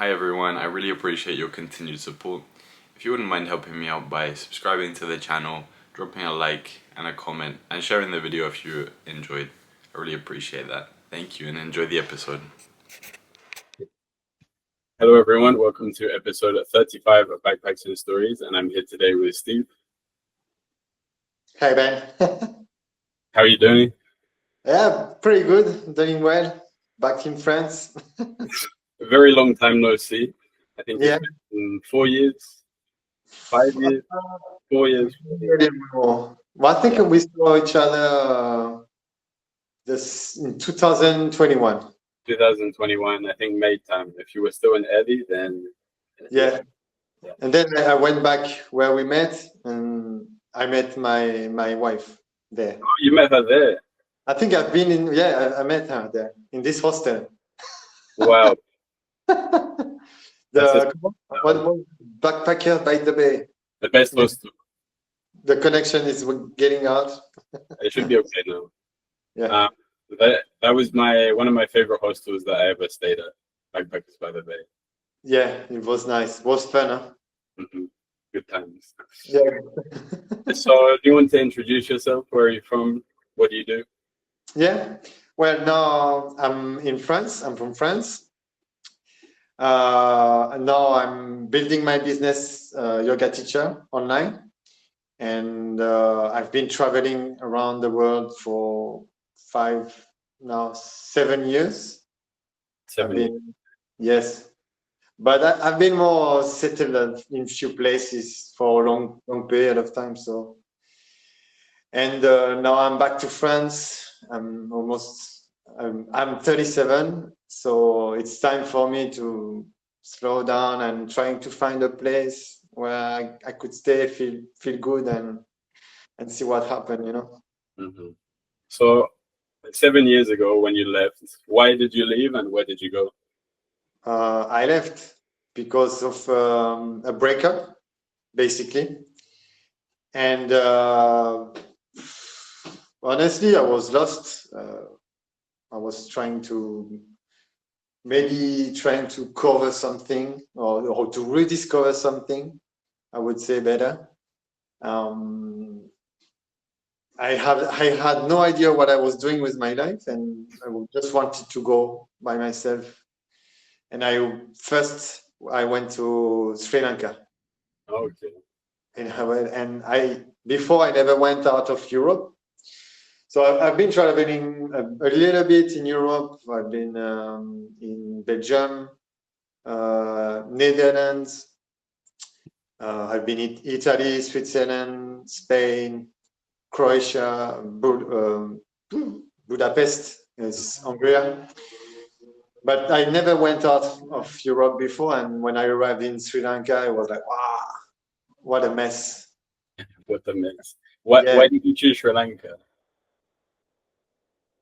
Hi everyone, I really appreciate your continued support. If you wouldn't mind helping me out by subscribing to the channel, dropping a like and a comment, and sharing the video if you enjoyed, I really appreciate that. Thank you and enjoy the episode. Hello everyone, welcome to episode 35 of Backpacks and Stories, and I'm here today with Steve. Hi Ben. How are you doing? Yeah, pretty good, doing well. Back in France. A very long time no see. I think Yeah. it's been 4 years, 5 years, 4 years. Well, I think we saw each other this in 2021. 2021, I think May time. If you were still in Eddie, then Yeah. And then I went back where we met, and I met my wife there. Oh, you met her there. I think I've been in. Yeah, I met her there in this hostel. Wow. What Backpacker by the Bay. The best hostel. The connection is getting out. It should be okay now. Yeah. That was one of my favorite hostels that I ever stayed at. Backpackers by the Bay. Yeah, it was nice. It was fun, huh? Mm-hmm. Good times. Yeah. So, do you want to introduce yourself? Where are you from? What do you do? Yeah. Well, now I'm in France. I'm from France. Now I'm building my business, yoga teacher online, and I've been traveling around the world for 7 years. 7 years. Yes, but I've been more settled in few places for a long period of time. So, and now I'm back to France. I'm 37, so it's time for me to slow down and trying to find a place where I could stay, feel good, and see what happened. Mm-hmm. So 7 years ago, when you left, why did you leave and where did you go? I left because of a breakup, basically, and honestly, I was lost. I was trying to cover something or to rediscover something, I would say better. I had no idea what I was doing with my life, and I just wanted to go by myself. And I went to Sri Lanka. Okay. And before I never went out of Europe. So I've been traveling a little bit in Europe. I've been in Belgium, Netherlands. I've been in Italy, Switzerland, Spain, Croatia, Budapest, is Hungary. But I never went out of Europe before. And when I arrived in Sri Lanka, I was like, wow, what a mess. What a mess. Why did you choose Sri Lanka?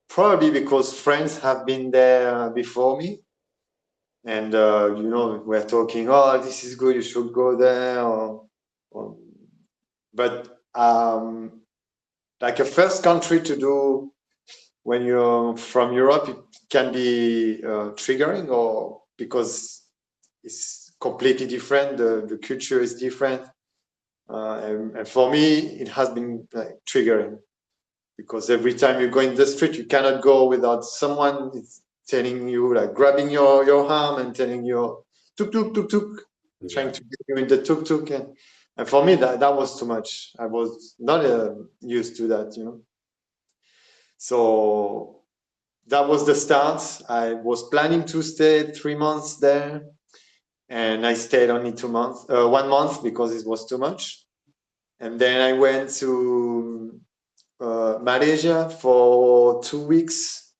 Probably because friends have been there before me. And, we're talking, oh, this is good, you should go there. But like a first country to do when you're from Europe, it can be triggering, or because it's completely different, the culture is different. And for me, it has been triggering, because every time you go in the street, you cannot go without someone telling you, like grabbing your arm and telling you, tuk tuk tuk tuk, trying to get you in the tuk tuk. And for me, that was too much. I was not used to that, So that was the start. I was planning to stay 3 months there, and I stayed only 1 month because it was too much. And then I went to Malaysia for 2 weeks.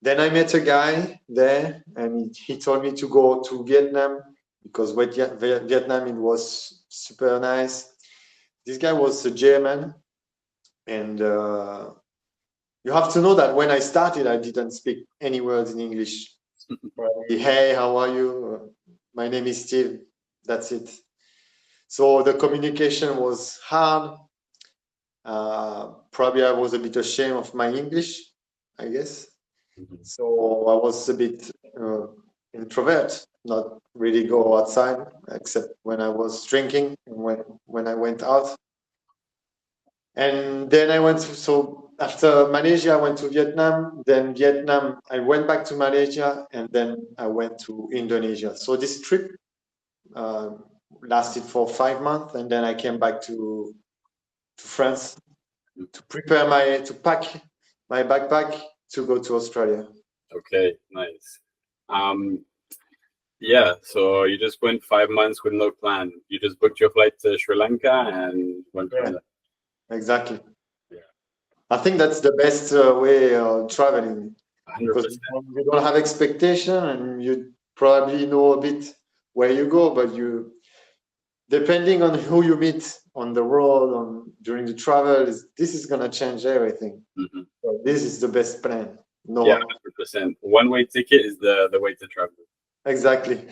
Then I met a guy there, and he told me to go to Vietnam, because Vietnam, it was super nice. This guy was a German, and you have to know that when I started, I didn't speak any words in English. Probably, hey, how are you? My name is Steve. That's it. So the communication was hard. Probably I was a bit ashamed of my English, I guess. So I was a bit introvert. not really go outside except when I was drinking and when I went out. And then I went to, so after Malaysia, I went to Vietnam. Then Vietnam, I went back to Malaysia, and then I went to Indonesia. So this trip lasted for 5 months, and then I came back to France to prepare to pack my backpack to go to Australia. Okay, nice. Yeah, so you just went 5 months with no plan. You just booked your flight to Sri Lanka and went from there. Exactly. Yeah. I think that's the best way of traveling, 100%. because you don't have expectation and you probably know a bit where you go, but you, depending on who you meet on the road, during the travel, this is gonna change everything. Mm-hmm. So this is the best plan. No, yeah, 100%. One-way ticket is the way to travel. exactly.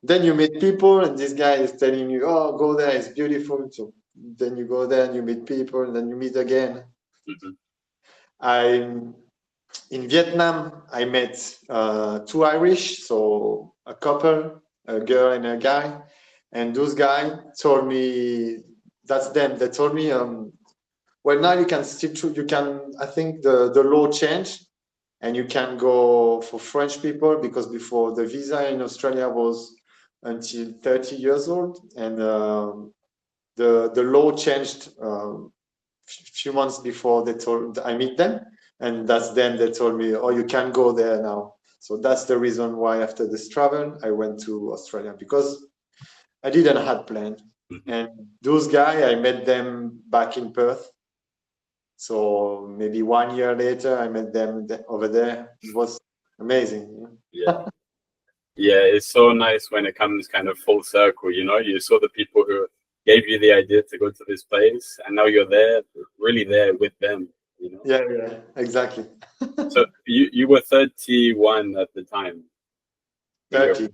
Then you meet people, and this guy is telling you, "Oh, go there; it's beautiful." So then you go there and you meet people, and then you meet again. Mm-hmm. In Vietnam, I met 2 Irish, so a couple, a girl and a guy, and those guys told me, that's them. They told me, well, now you can still, you can. I think the law changed, and you can go for French people, because before the visa in Australia was until 30 years old, and the law changed few months before I meet them, and that's then they told me, oh, you can go there now. So that's the reason why after this travel I went to Australia, because I didn't have planned. Mm-hmm. And those guys, I met them back in Perth. So maybe 1 year later I met them over there. It was amazing. Yeah. Yeah, it's so nice when it comes kind of full circle, you know. You saw the people who gave you the idea to go to this place, and now you're there, really there with them, you know. Yeah, exactly. So you were 31 at the time. 30.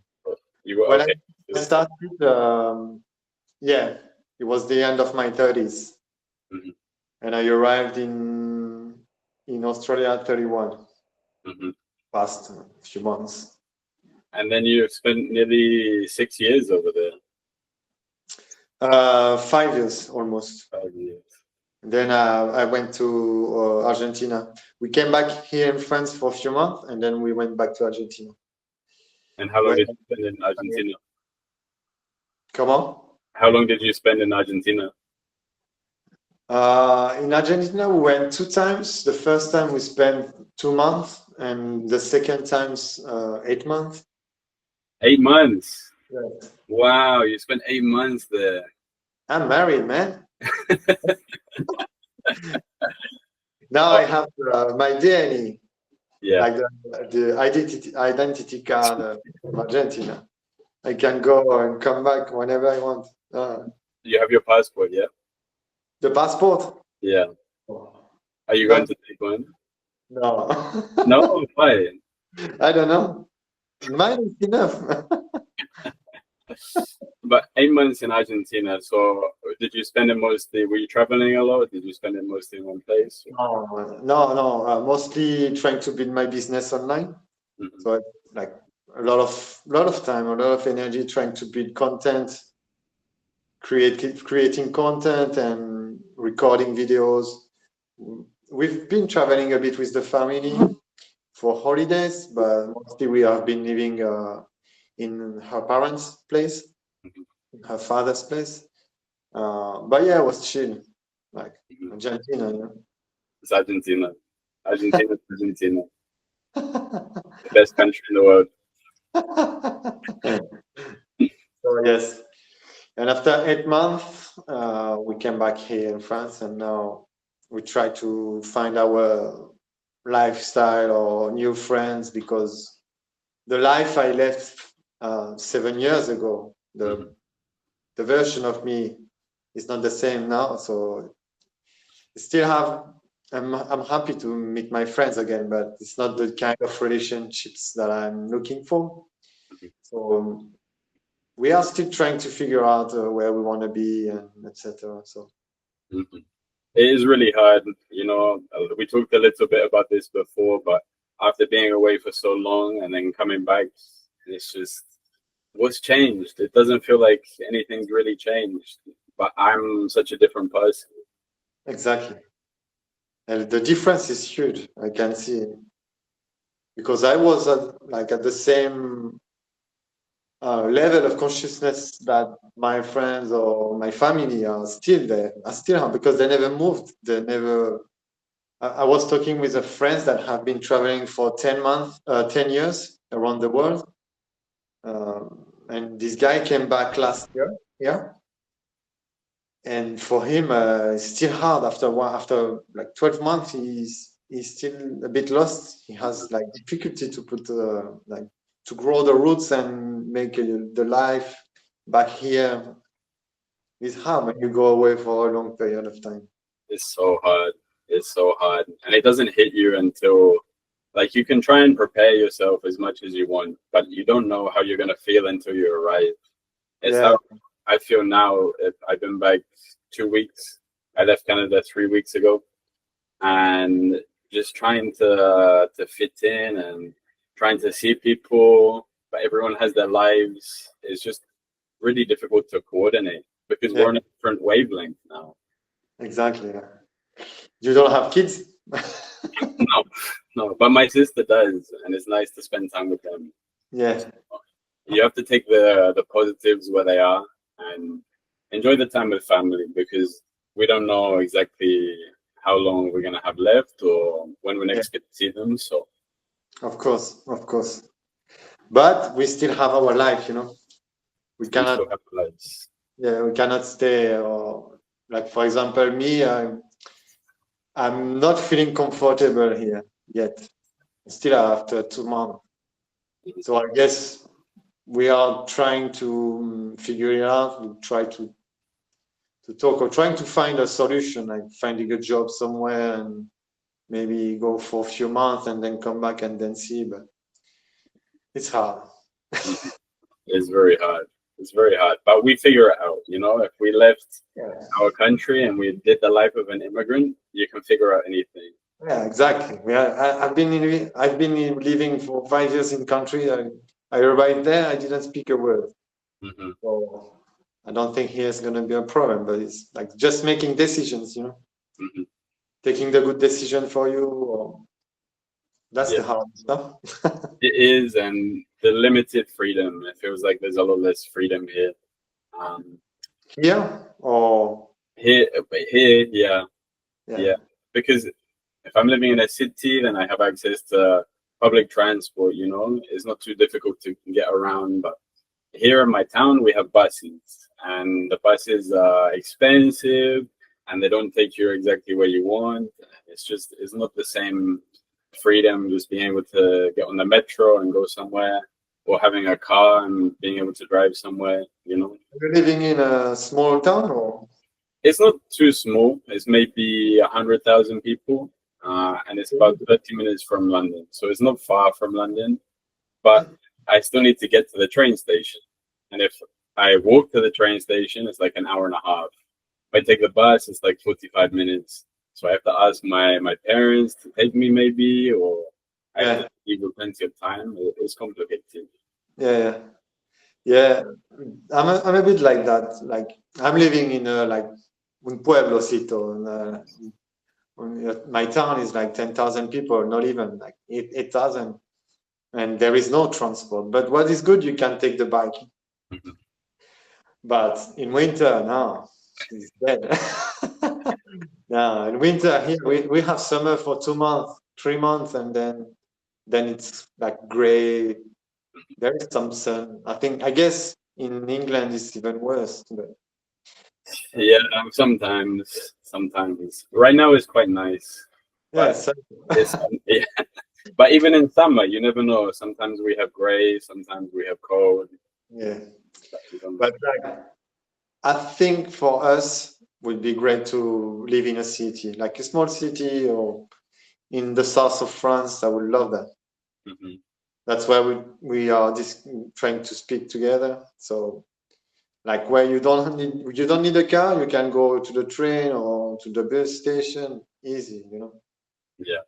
You were when okay. I started, yeah, it was the end of my 30s. Mm-hmm. And I arrived in Australia at 31. Mm-hmm. Past a few months. And then you spent nearly 6 years over there. 5 years almost. 5 years. And then I went to Argentina. We came back here in France for a few months, and then we went back to Argentina. And how long did you spend in Argentina? Come on? How long did you spend in Argentina? In Argentina, we went 2 times. The first time we spent 2 months, and the second time's 8 months. 8 months? Yeah. Wow, you spent 8 months there. I'm married, man. Now I have my DNA. Yeah. Like the identity card of Argentina. I can go and come back whenever I want. You have your passport, yeah? The passport? Yeah. Are you going to take one? No. No? Why? I don't know. Mine is enough. But 8 months in Argentina, so did you spend it mostly, were you traveling a lot? Did you spend it mostly in one place? No. Mostly trying to build my business online. Mm-hmm. So like a lot of time, a lot of energy trying to build content, creating content and recording videos. We've been traveling a bit with the family for holidays, but mostly we have been living in her parents' place, her father's place. But yeah, it was chill, like Argentina, you know. It's Argentina. Argentina. The best country in the world. So yes. And after 8 months, we came back here in France, and now we try to find our lifestyle or new friends, because the life I left 7 years ago, the version of me is not the same now. So I'm happy to meet my friends again, but it's not the kind of relationships that I'm looking for. So we are still trying to figure out where we want to be, and etc. So it is really hard, you know. We talked a little bit about this before, but after being away for so long and then coming back, it's just what's changed? It doesn't feel like anything's really changed, but I'm such a different person. Exactly. And the difference is huge. I can see it. Because I was at the same level of consciousness that my friends or my family are still there. Are still because they never moved. They never. I was talking with a friends that have been traveling for 10 months, 10 years around the world, and this guy came back last year. Yeah, and for him, it's still hard after like 12 months. He's still a bit lost. He has like difficulty to put like to grow the roots and make the life back here. It's hard when you go away for a long period of time. It's so hard. It's so hard. And it doesn't hit you until, like, you can try and prepare yourself as much as you want, but you don't know how you're going to feel until you arrive. It's Yeah, how I feel now. If I've been back 2 weeks. I left Canada 3 weeks ago, and just trying to fit in and trying to see people, but everyone has their lives. It's just really difficult to coordinate because yeah, we're on a different wavelength now. exactly. Yeah. You don't have kids? No, no, but my sister does, and it's nice to spend time with them. Yeah, You have to take the positives where they are and enjoy the time with family because we don't know exactly how long we're gonna have left or when we yeah, next get to see them. So of course, of course. But we still have our life, you know. We we cannot, still have lives. yeah, we cannot stay. Or like for example, me, I'm not feeling comfortable here yet. Still after 2 months. So I guess we are trying to figure it out. We try to talk or trying to find a solution, like finding a job somewhere and maybe go for a few months and then come back and then see. But it's hard. It's very hard. It's very hard, but we figure it out. You know, if we left Yeah, our country and we did the life of an immigrant, you can figure out anything. yeah, exactly. I've been living for 5 years in country. I arrived there. I didn't speak a word. Hmm. So I don't think here's gonna be a problem. But it's like just making decisions. You know, Hmm. taking the good decision for you. Or, that's Yeah, the hard stuff. it is, and the limited freedom. It feels like there's a lot less freedom here. Um, Here or here, yeah, yeah, yeah. Because if I'm living in a city, then I have access to public transport. You know, it's not too difficult to get around. But here in my town, we have buses, and the buses are expensive, and they don't take you exactly where you want. It's not the same freedom just being able to get on the metro and go somewhere, or having a car and being able to drive somewhere. You know, you're living in a small town or it's not too small. It's maybe 100,000 people, and it's about 30 minutes from London. So it's not far from London, but I still need to get to the train station. And if I walk to the train station, it's like an hour and a half. If I take the bus, it's like 45 minutes. So I have to ask my parents to take me maybe, or I have yeah, to give them plenty of time. It's complicated. yeah, yeah, yeah. I'm a bit like that. Like I'm living in a like un pueblocito. My town is like 10,000 people, not even like 8,000, and there is no transport. But what is good, you can take the bike. Mhm. But in winter, no, it's dead. No, in winter here we have summer for 2 months, 3 months, and then it's like gray. There is some sun. I guess in England it's even worse. But Yeah, sometimes. Right now it's quite nice, yeah, but sun. it's yeah. But even in summer, you never know. Sometimes we have gray, sometimes we have cold. Yeah, You don't know. but like I think for us would be great to live in a city, like a small city or in the south of France. I would love that. Hmm. That's why we are just trying to speak together. So like where you don't need a car, you can go to the train or to the bus station easy. You know, Yeah,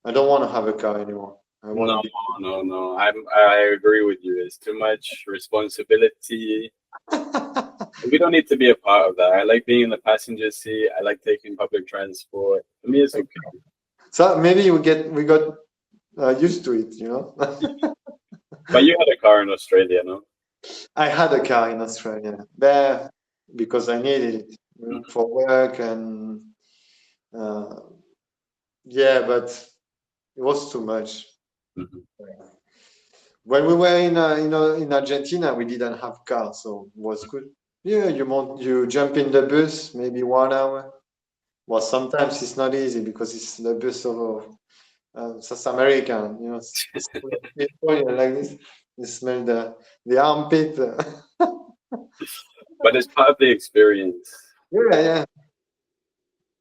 I don't want to have a car anymore. I want to be. No. I agree with you. It's too much responsibility. We don't need to be a part of that. I like being in the passenger seat. I like taking public transport. For me, it's okay. So maybe we got used to it, you know. But you had a car in Australia, no? I had a car in Australia there because I needed it, you know, for work and uh, yeah, but it was too much. Mhm. When we were in Argentina, we didn't have car, so it was good. Yeah, you jump in the bus, maybe 1 hour. Well, sometimes it's not easy because it's the bus of South American, you know, it's full of people, you know, like this. You smell the armpit. But it's part of the experience. Yeah.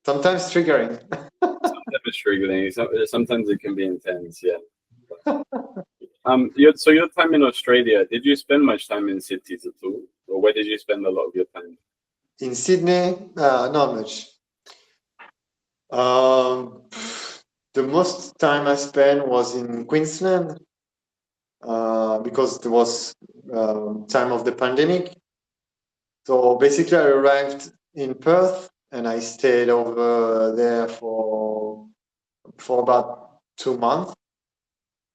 Sometimes triggering. Sometimes it's triggering. Sometimes it can be intense. Yeah. So your time in Australia, did you spend much time in cities at all, or where did you spend a lot of your time? In Sydney, not much. Um, the most time I spent was in Queensland because it was time of the pandemic. So basically, I arrived in Perth and I stayed over there for about 2 months.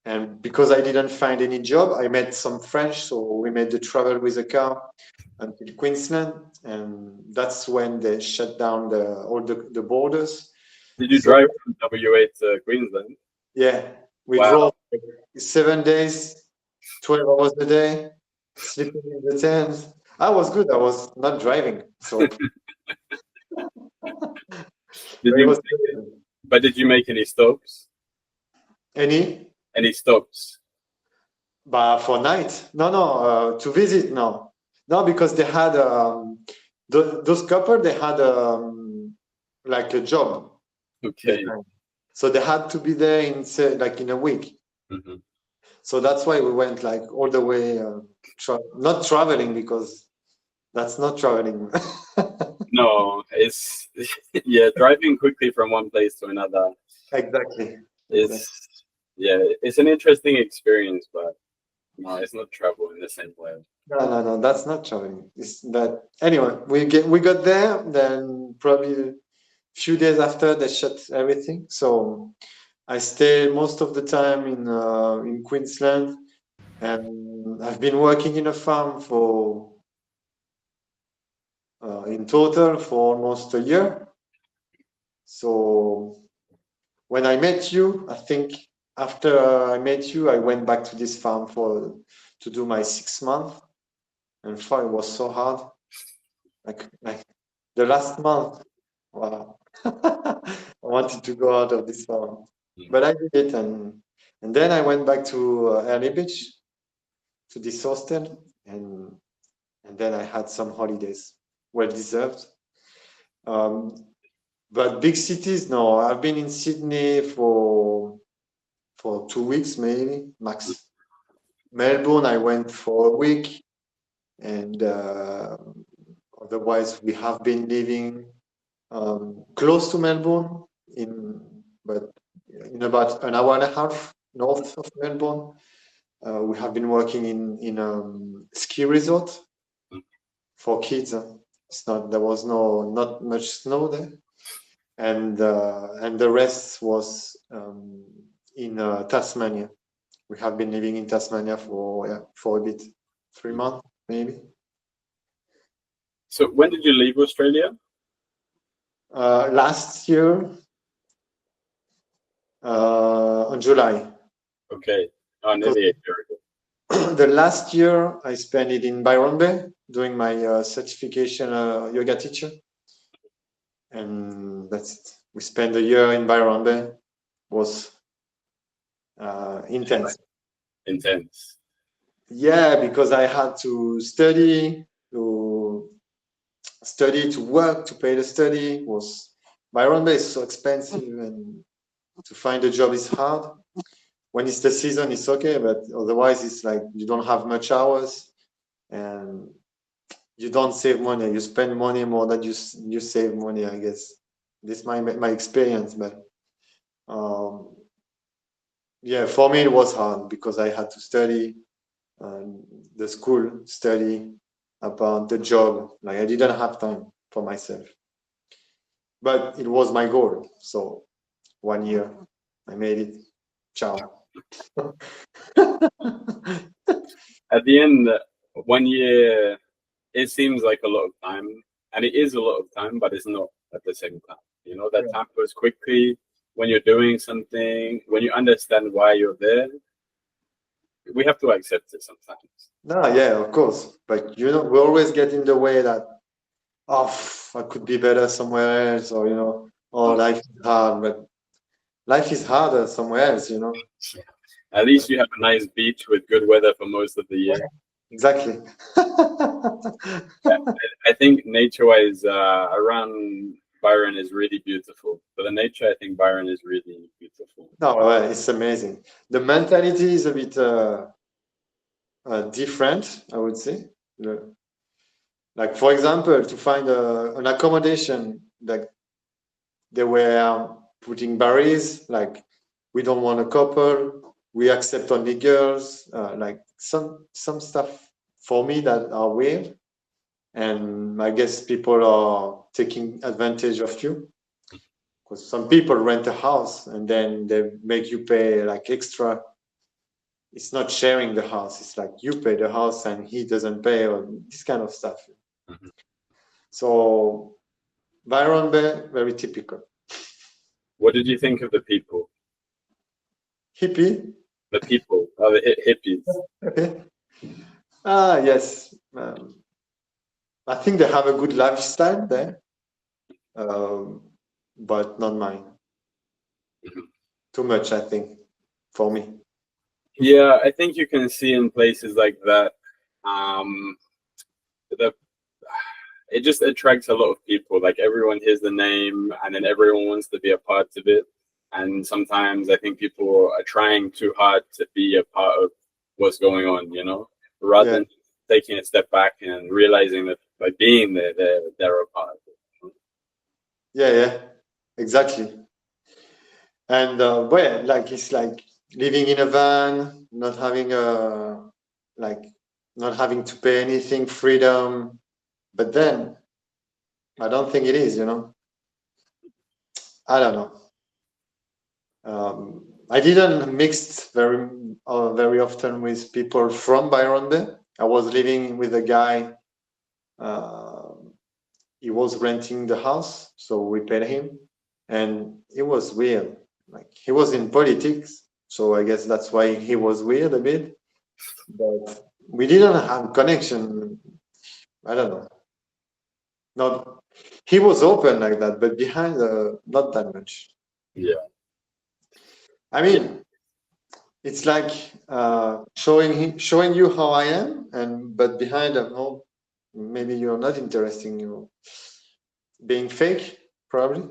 And because I didn't find any job, I met some French, so we made the travel with a car until Queensland, and that's when they shut down all the borders. Did you So drive from WA to Queensland? yeah, we Wow. drove 7 days, 12 hours a day, sleeping in the tent. I was good. I was not driving, so Did it you? was good. But did you make any stops? Any? Any stops? But for night? No, to visit, no. No, because they had those couple, they had like a job. Okay. So they had to be there in say, like in a week. Mhm. So that's why we went like all the way, not traveling because that's not traveling. No, it's yeah, driving quickly from one place to another Exactly. is yeah, it's an interesting experience, but no, it's not travel in the same way. No, that's not traveling. It's that anyway, we got there, then probably a few days after they shut everything. So I stayed most of the time in Queensland, and I've been working in a farm for in total for almost a year. So when I met you, I think after I met you, I went back to this farm to do my 6 month, and it was so hard. Like the last month, wow, I wanted to go out of this farm, but I did it, and then I went back to Early Beach to this hostel, and then I had some holidays, well deserved. But big cities, no. I've been in Sydney for 2 weeks, maybe max. Melbourne, I went for a week, and otherwise we have been living close to Melbourne, but in about an hour and a half north of Melbourne. We have been working in ski resort for kids. There was not much snow there, and the rest was in Tasmania. We have been living in Tasmania for a bit, 3 months maybe. So when did you leave Australia? Last year, on July. Okay. Oh, nearly a year ago. The last year I spent it in Byron Bay doing my certification yoga teacher, and that's it. We spent a year in Byron Bay. It was intense. Intense. Yeah, because I had to study, to work, to pay the study. Byron Bay is so expensive, and to find a job is hard. When it's the season, it's okay, but otherwise, it's like you don't have much hours, and you don't save money. You spend money more than you save money, I guess. This is my experience, but yeah, for me it was hard because I had to study the school, study about the job. Like I didn't have time for myself, but it was my goal. So 1 year, I made it. Ciao. At the end, 1 year, it seems like a lot of time, and it is a lot of time, but it's not at the same time. You know, that time goes quickly when you're doing something, when you understand why you're there. We have to accept it sometimes. No, yeah, of course. But you know, we always get in the way that, oh, I could be better somewhere else, or you know, oh, life is hard, but life is harder somewhere else, you know. At least you have a nice beach with good weather for most of the year. Exactly. I think nature-wise, around Byron is really beautiful. For the nature, I think Byron is really beautiful. No, well, it's amazing. The mentality is a bit different, I would say. Like, for example, to find an accommodation, like they were putting barriers, like we don't want a couple, we accept only girls, like some stuff for me that are weird. And I guess people are taking advantage of you. Because some people rent a house and then they make you pay like extra. It's not sharing the house. It's like you pay the house and he doesn't pay, or this kind of stuff. Mhm. So Byron Bay, very typical. What did you think of the people? Hippie. The people, the hippies. Ah, yes. I think they have a good lifestyle there, but not mine. Too much, I think, for me. Yeah, I think you can see in places like that, um, the it just attracts a lot of people. Like everyone hears the name, and then everyone wants to be a part of it. And sometimes I think people are trying too hard to be a part of what's going on, you know, rather Yeah, than taking a step back and realizing that by being there, they're a part of it. yeah, exactly. And well, like it's like living in a van, not having a like not having to pay anything, freedom. But then I don't think it is, you know. I don't know. I didn't mix very often with people from Byron Bay. I was living with a guy. Uh, he was renting the house, so we paid him, and it was weird. Like he was in politics, so I guess that's why he was weird a bit. But we didn't have connection. I don't know. Not he was open like that, but behind not that much. Yeah. I mean, it's like showing you how I am, and but behind them, oh, maybe you're not interesting. You being fake, probably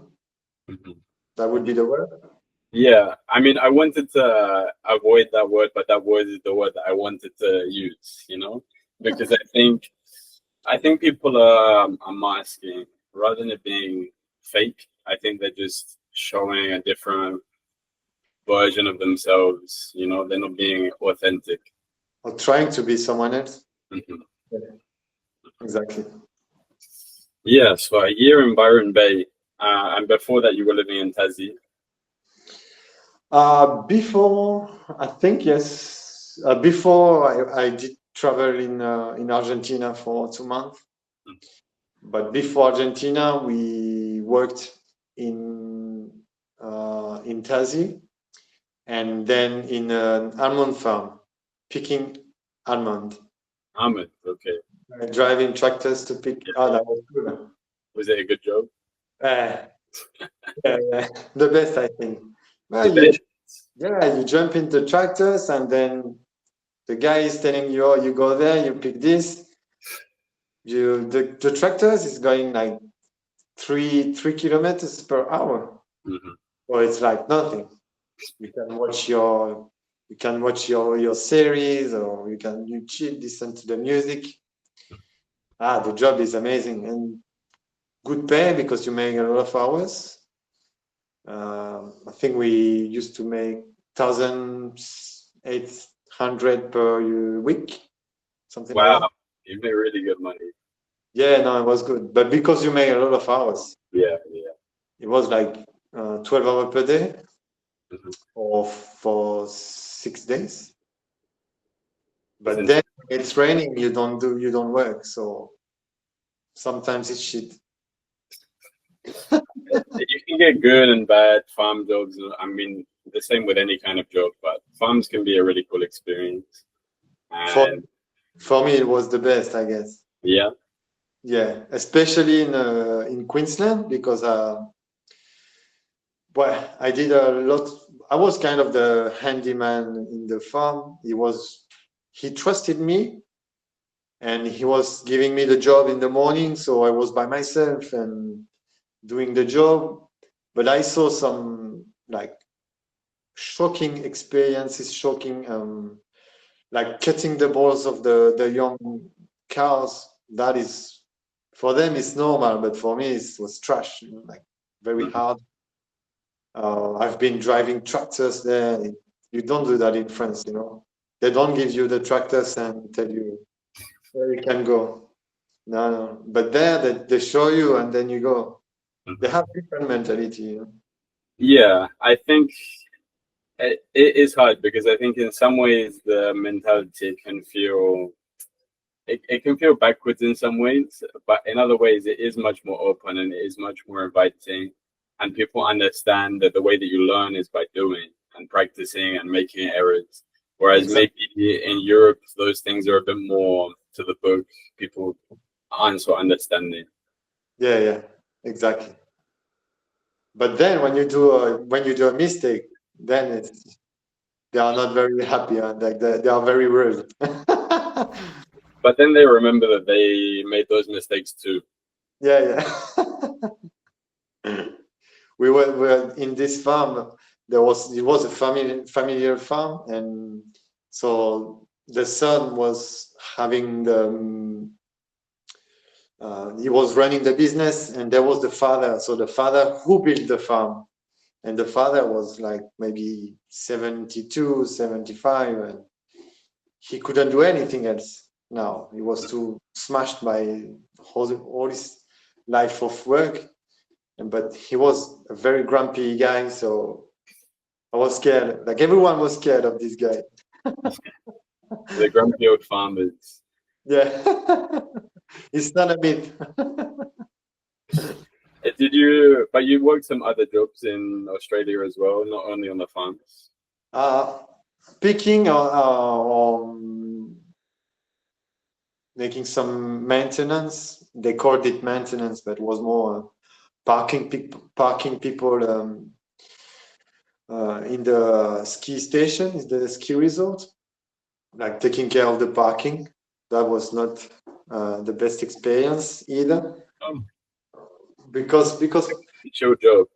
Mhm. that would be the word. Yeah, I mean, I wanted to avoid that word, but that word is the word that I wanted to use, you know, because I think people are masking rather than it being fake. I think they're just showing a different version of themselves, you know, they're not being authentic. Or trying to be someone else. Mhm. Yeah, exactly. Yeah, so a year in Byron Bay, and before that you were living in Tassie. Before, I think yes. Before I did travel in Argentina for 2 months, but before Argentina, we worked in Tassie, and then in an almond farm, picking almond, Ahmed, okay. driving tractors to pick. Yeah. Oh, that was good. Was it a good job? Uh, yeah, the best, I think. The Well, best. you jump into tractors, and then the guy is telling you, oh, you go there, you pick this. The tractors is going like three kilometers per hour. Mhm. So it's like nothing. You can watch your series, or you chill, listen to the music. The job is amazing and good pay because you make a lot of hours. I think we used to make 1,800 per week, something like Wow, that. you made really good money. Yeah, no, it was good. But because you make a lot of hours, Yeah. it was like 12 hours per day Mhm. or for 6 days. But It's then when it's raining, you don't work. So sometimes it's shit. You can get good and bad farm jobs. I mean, the same with any kind of job, but farms can be a really cool experience. For And for me, it was the best, I guess. yeah, Yeah, especially in Queensland because well, I did a lot. I was kind of the handyman in the farm. He trusted me, and he was giving me the job in the morning, so I was by myself and doing the job. But I saw some like shocking experiences, shocking like cutting the balls of the young cows. That is, for them it's normal, but for me it was trash, you know, like very mhm. hard. I've been driving tractors there. You don't do that in France, you know. They don't give you the tractors and tell you where you can go. No, no. But there they show you and then you go. They have different mentality, you know. Yeah, I think it is hard because I think in some ways the mentality can feel it can feel backwards in some ways, but in other ways it is much more open and it is much more inviting, and people understand that the way that you learn is by doing and practicing and making errors. Whereas Exactly. maybe in Europe those things are a bit more to the book. People aren't so understanding. Yeah, yeah, exactly. But then when you do a mistake, then they are not very happy and like they are very rude. But then they remember that they made those mistakes too. Yeah, yeah. We were in this farm. It was a familiar farm, and so the son was having he was running the business, and there was the father. So the father who built the farm, and the father was like maybe 72, 75, and he couldn't do anything else. Now he was too smashed by all his life of work, but he was a very grumpy guy, so I was scared. Like everyone was scared of this guy. The grumpy old farmers. Yeah, it's not a myth. Did you? But you worked some other jobs in Australia as well, not only on the farms. Uh, Picking or making some maintenance. They called it maintenance, but it was more parking people in the ski station, in the ski resort, like taking care of the parking. That was not the best experience either, Oh, because chill job.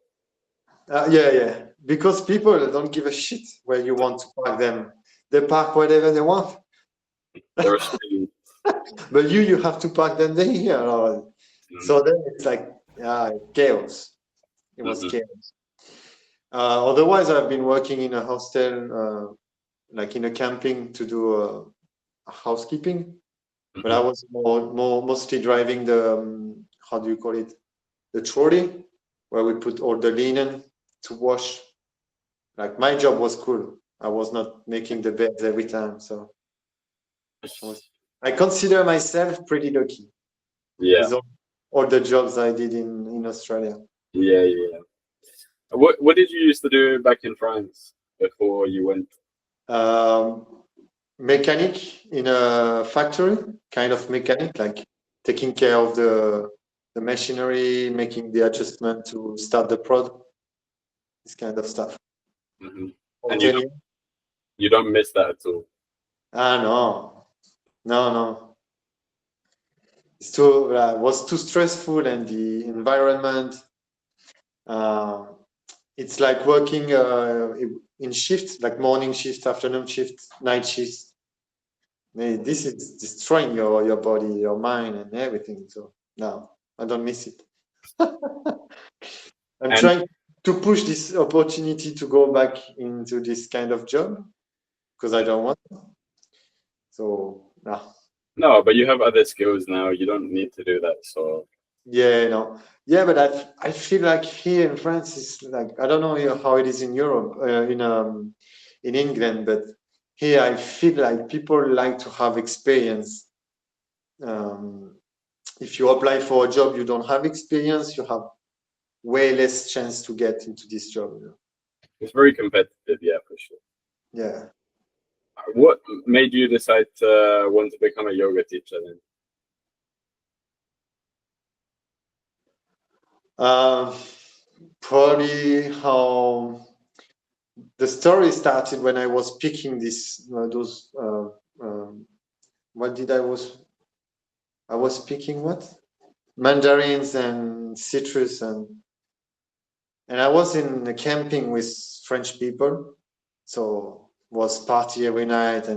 yeah, because people don't give a shit where you want to park them. They park wherever they want, They're Australian. but you have to park them there. You know? So then it's like chaos. It was Mm-hmm. chaos. Otherwise, I've been working in a hostel, like in a camping to do housekeeping, but I Mm-hmm. was mostly driving the how do you call it, the trolley, where we put all the linen to wash. Like my job was cool. I was not making the beds every time, so I consider myself pretty lucky Yeah, with all the jobs I did in Australia. yeah. What did you used to do back in France before you went? Um, Mechanic in a factory, kind of mechanic, like taking care of the machinery, making the adjustment to start the product, this kind of stuff. Mm-hmm. For And 10 years. you don't miss that at all. Ah, no, no, no. It's too was too stressful, and the environment. Uh, it's like working in shifts, like morning shift, afternoon shift, night shifts. This is destroying your body, your mind, and everything. So no, I don't miss it. I'm And trying. to push this opportunity to go back into this kind of job because I don't want. So No, but you have other skills now. You don't need to do that. So yeah, no, yeah, but I feel like here in France it's like I don't know how it is in Europe, in England, but here I feel like people like to have experience. If you apply for a job you don't have experience, you have way less chance to get into this job. it's very competitive. Yeah, for sure. Yeah. What made you decide to want to become a yoga teacher then? Probably how the story started when I was picking those what did I was picking what mandarins and citrus and I was in a camping with French people, so was party every night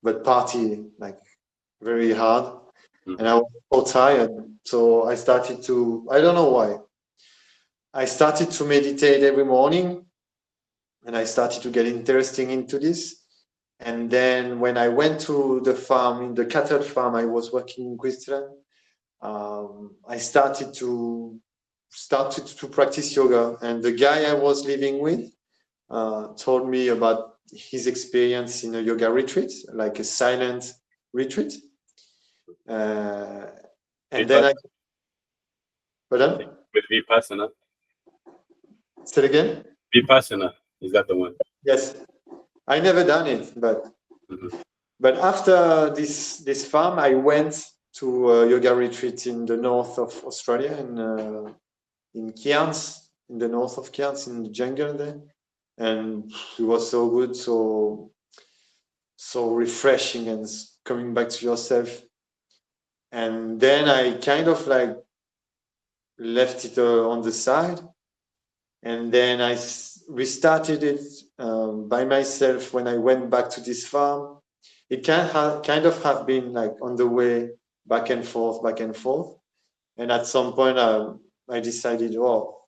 but party like very hard. And I was so tired, so I started to, I don't know why, I started to meditate every morning and I started to get interesting into this. And then when I went to the farm, in the cattle farm, I was working in Queensland. I started to practice yoga, and the guy I was living with told me about his experience in a yoga retreat, like a silent retreat. And then pardon? With Vipassana. Say it again. Vipassana, is that the one? Yes, I never done it, but after this farm, I went to a yoga retreat in the north of Australia, in Cairns, in the north of Cairns, in the jungle there, and it was so good, so refreshing, and coming back to yourself. And then I kind of like left it on the side, and then I restarted it by myself when I went back to this farm. It kind of have been like on the way back and forth, and at some point I decided, oh,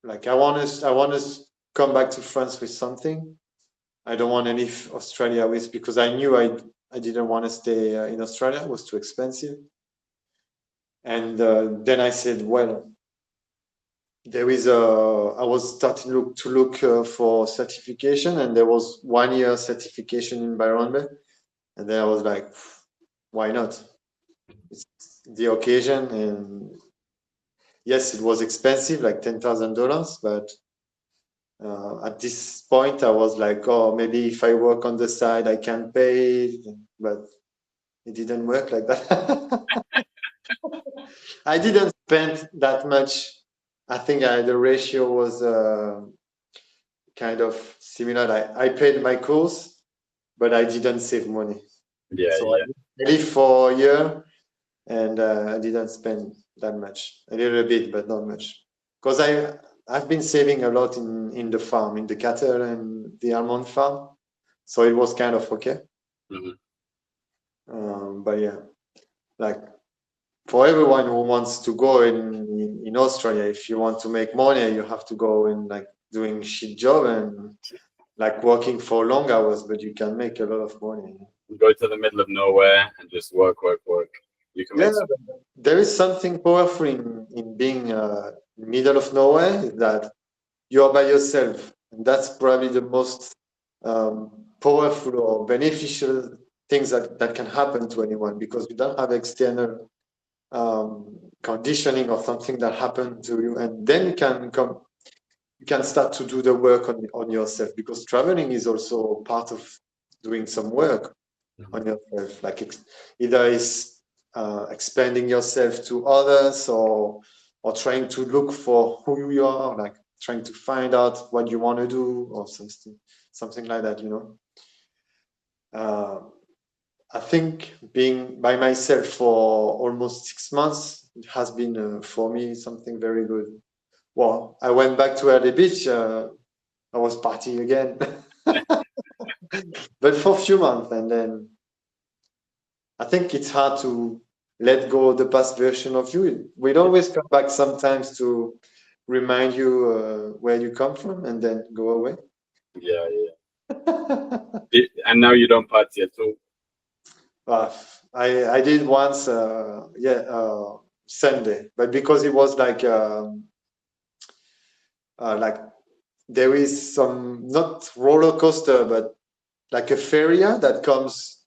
like I want to come back to France with something. I don't want to leave Australia with, because I knew I didn't want to stay in Australia. It was too expensive. And then I said, well, there is I was starting to look for certification, and there was 1 year certification in environment. And then I was like, why not? It's the occasion. And yes, it was expensive, like $10,000, but at this point I was like, oh, maybe if I work on the side I can pay it. But it didn't work like that. I didn't spend that much. I think the ratio was kind of similar. I paid my course, but I didn't save money. Yeah, so yeah. I lived for a year, and I didn't spend that much. A little bit, but not much, because I've been saving a lot in the farm, in the cattle and the almond farm, so it was kind of okay. But yeah, like for everyone who wants to go in Australia, if you want to make money, you have to go in like doing shit job and like working for long hours, but you can make a lot of money. Go to the middle of nowhere and just work. You can make there is something powerful in being middle of nowhere, that you're by yourself, and that's probably the most powerful or beneficial things that can happen to anyone, because you don't have external conditioning or something that happened to you, and then you can start to do the work on yourself, because traveling is also part of doing some work on yourself, like either is expanding yourself to others, or trying to look for who you are, like trying to find out what you want to do, or something like that, I think being by myself for almost 6 months has been for me something very good. Well, I went back to Early Beach. I was partying again, but for a few months, and then I think it's hard to let go of the past version of you. We'd always come back sometimes to remind you where you come from and then go away. Yeah, and now you don't party at all. I did once, Sunday, but because it was like there is some not roller coaster, but like a feria that comes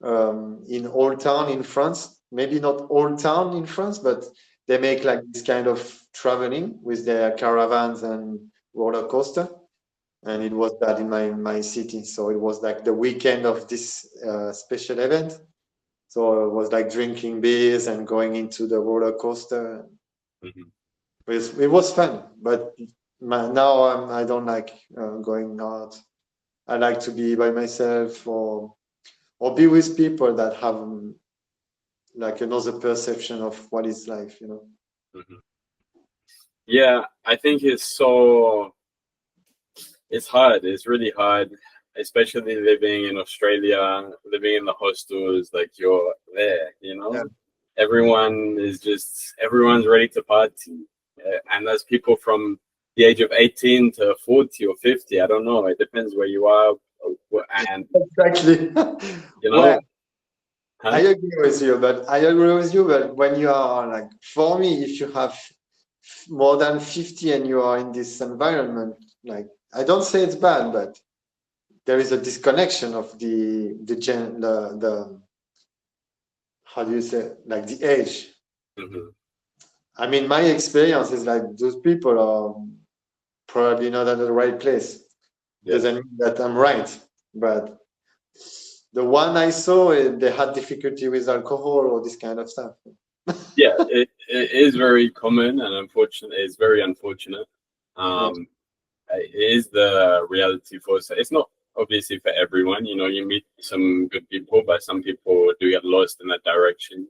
in Old Town in France. Maybe not Old Town in France, but they make like this kind of traveling with their caravans and roller coaster. And it was that in my city. So it was like the weekend of this special event. So it was like drinking beers and going into the roller coaster. Mhm. It was fun, but now I don't like going out. I like to be by myself or be with people that have like another perception of what is life, you know. Mhm. Yeah, I think it's hard. It's really hard, especially living in Australia, living in the hostels. Like you're there, you know. Yeah. Everyone's ready to party, and there's people from the age of 18 to 40 or 50. I don't know. It depends where you are, and Exactly. you Well, know, I huh? agree with you, but when you are like, for me, if you have more than 50 and you are in this environment, like, I don't say it's bad, but there is a disconnection of the how do you say, like the age. Mhm. I mean, my experience is like those people are probably not at the right place. Yeah. Doesn't mean that I'm right, but the one I saw, they had difficulty with alcohol or this kind of stuff. Yeah, it is very common and unfortunate. It's very unfortunate. Yeah. It is the reality for us. It's not obviously for everyone. You know, you meet some good people, but some people do get lost in that direction.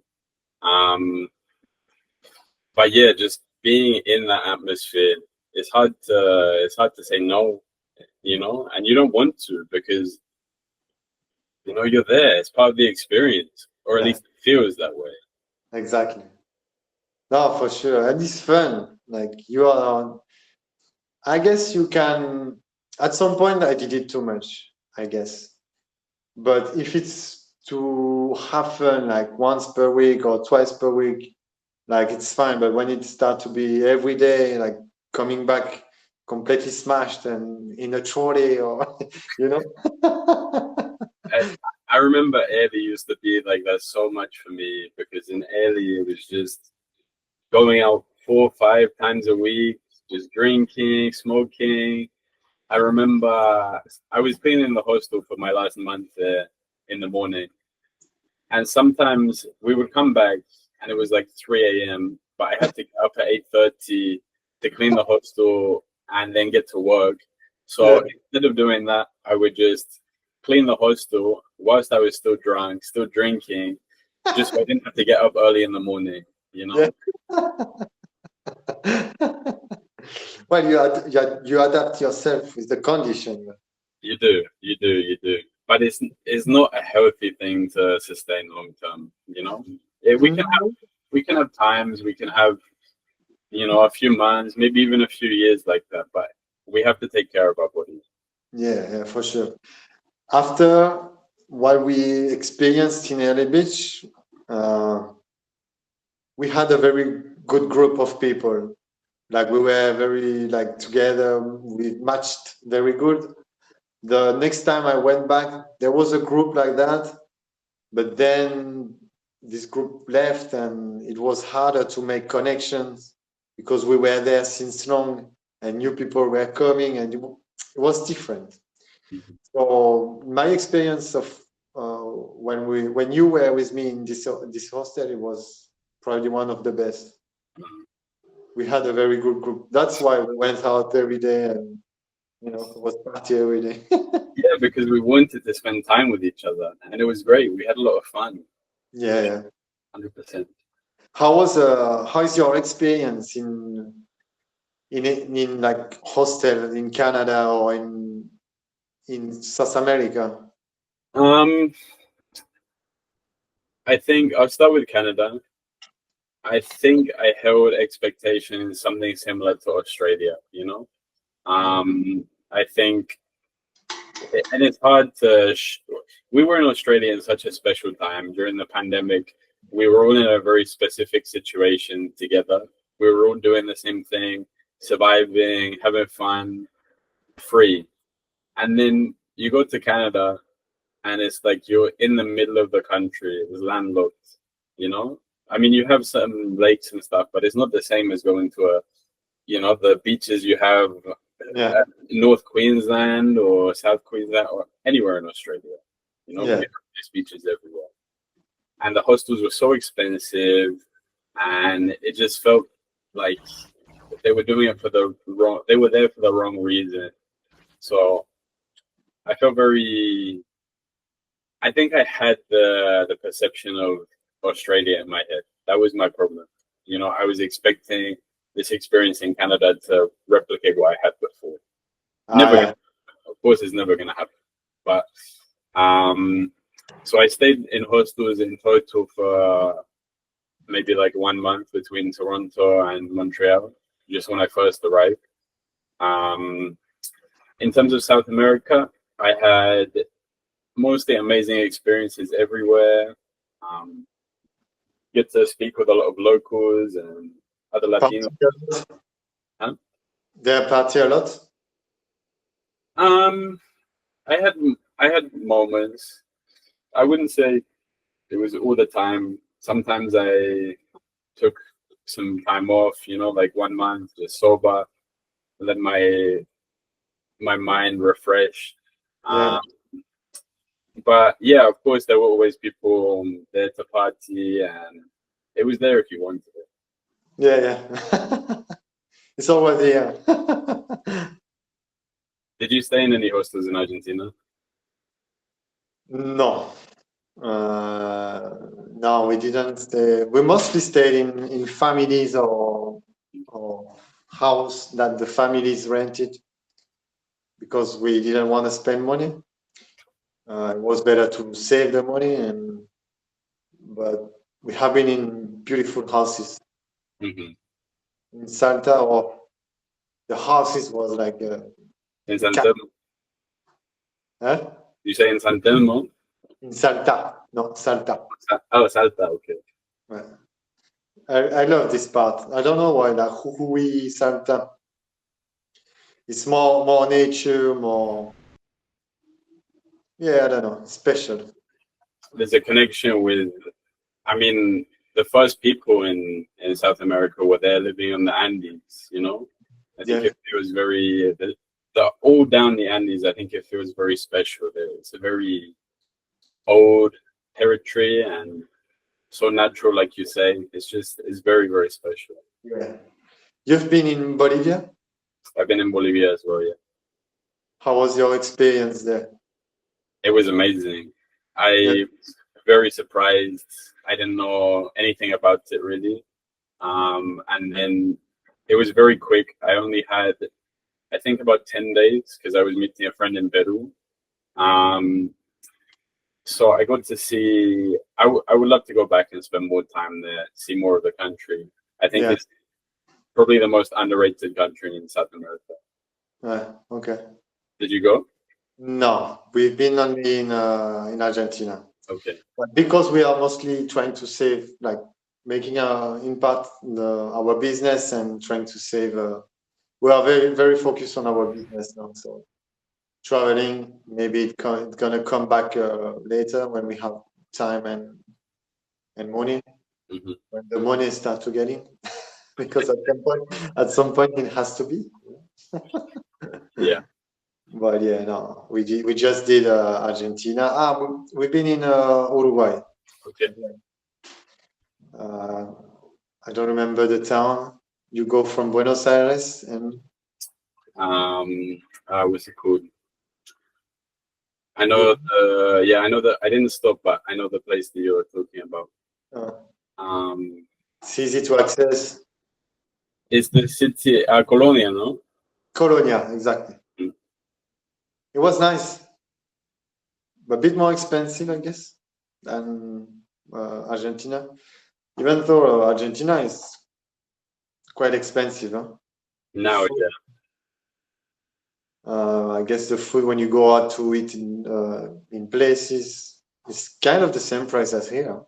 Um, but yeah, just being in that atmosphere, it's hard to say no. You know, and you don't want to because you know you're there. It's part of the experience, or at Yeah, least it feels that way. exactly. No, for sure. And it's fun. Like you are, I guess you can, at some point, I did it too much, I guess. But if it's to happen like once per week or twice per week, like it's fine. But when it start to be every day, like coming back completely smashed and in a trolley or, you know? I, I remember early used to be like that so much for me because in early it was just going out 4 or 5 times a week, just drinking, smoking. I remember I was cleaning the hostel for my last month there in the morning, and sometimes we would come back and it was like 3 a.m. But I had to get up at 8:30 to clean the hostel and then get to work. Yeah. So instead of doing that, I would just clean the hostel whilst I was still drunk, still drinking, just so I didn't have to get up early in the morning, you Yeah. know? Well, you adapt yourself with the condition. You do. But it's not a healthy thing to sustain long term, you know? Yeah, Mhm. we can have times, we can have, you know, a few months, maybe even a few years like that, but we have to take care of our bodies. Yeah, yeah, for sure. After what we experienced in LA Beach, uh, we had a very good group of people. Like we were very like together. We matched very good. The next time I went back, there was a group like that, but then this group left, and it was harder to make connections because we were there since long, and new people were coming, and it was different. Mhm. So my experience of when you were with me in this hostel, it was probably one of the best. We had a very good group. That's why we went out every day and it was party every day. Yeah, because we wanted to spend time with each other and it was great. We had a lot of fun, Yeah, yeah. 100%. How is your experience in like hostel in Canada or in South America? Um, I think I'll start with Canada. I think I held expectations something similar to Australia, you know. I think, and it's hard to. We were in Australia in such a special time during the pandemic. We were all in a very specific situation together. We were all doing the same thing, surviving, having fun, free. And then you go to Canada, and it's like you're in the middle of the country. It's landlocked, you know. I mean, you have some lakes and stuff, but it's not the same as going to a, you know, the beaches you have Yeah, North Queensland or South Queensland or anywhere in Australia. You know, yeah, there's beaches everywhere. And the hostels were so expensive, and it just felt like they were doing it for the wrong. They were there for the wrong reason. So I felt very. I think I had the perception of Australia in my head. That was my problem. You know, I was expecting this experience in Canada to replicate what I had before. Never, yeah. of course, it's never gonna happen. But so I stayed in hostels in total for maybe like 1 month between Toronto and Montreal, just when I first arrived. Um, in terms of South America, I had mostly amazing experiences everywhere. Um, get to speak with a lot of locals and other Party Latinos. a lot? Huh? They party a lot? Um, I had I had moments. I wouldn't say it was all the time. Sometimes I took some time off, you know, like 1 month, just sober, let my mind refresh. Yeah, Um, but yeah, of course, there were always people there to party, and it was there if you wanted it. yeah, yeah. It's already here. Did you stay in any hostels in Argentina? No, no, we didn't stay. We mostly stayed in families or house that the families rented because we didn't want to spend money. It was better to save the money, but we have been in beautiful houses Hmm. in Salta, or the houses was like In a San cat. Telmo? Huh? You say in San Telmo? In Salta, no, Salta. Oh, Salta. Okay. Ouais. I love this part. I don't know why, like Jujuy, Salta. It's more nature, more, yeah, I don't know, special. There's a connection with. I mean, the first people in South America were there living on the Andes. You know, I think Yeah, it feels very the all down the Andes. I think it feels very special there. It's a very old territory and so natural, like you say. It's very very special. yeah. You've been in Bolivia? I've been in Bolivia as well. Yeah, How was your experience there? it was amazing. Yeah, I was very surprised. I didn't know anything about it really. And then it was very quick. I only had, I think, about 10 days because I was meeting a friend in Peru. Um, so I got to see, I would love to go back and spend more time there, see more of the country. I think yeah, it's probably the most underrated country in South America. yeah, okay. Did you go? No, we've been only in Argentina. Okay. But because we are mostly trying to save, like making a impact our business and trying to save. We are very focused on our business now. So traveling, maybe it's gonna come back later when we have time and money. Hmm. When the money starts to get in, because at some point it has to be. Yeah. But yeah, no, we just did Argentina. We've been in Uruguay. Okay. Uh, I don't remember the town. You go from Buenos Aires and What's it called? I know the, yeah, I know that I didn't stop, but I know the place that you were talking about. uh, Um, it's easy to access. it's the city, Colonia, no? Colonia, exactly. Mm. It was nice, a bit more expensive, I guess, than Argentina. Even though Argentina is quite expensive, huh? Now, yeah. I guess the food when you go out to eat in places is kind of the same price as here.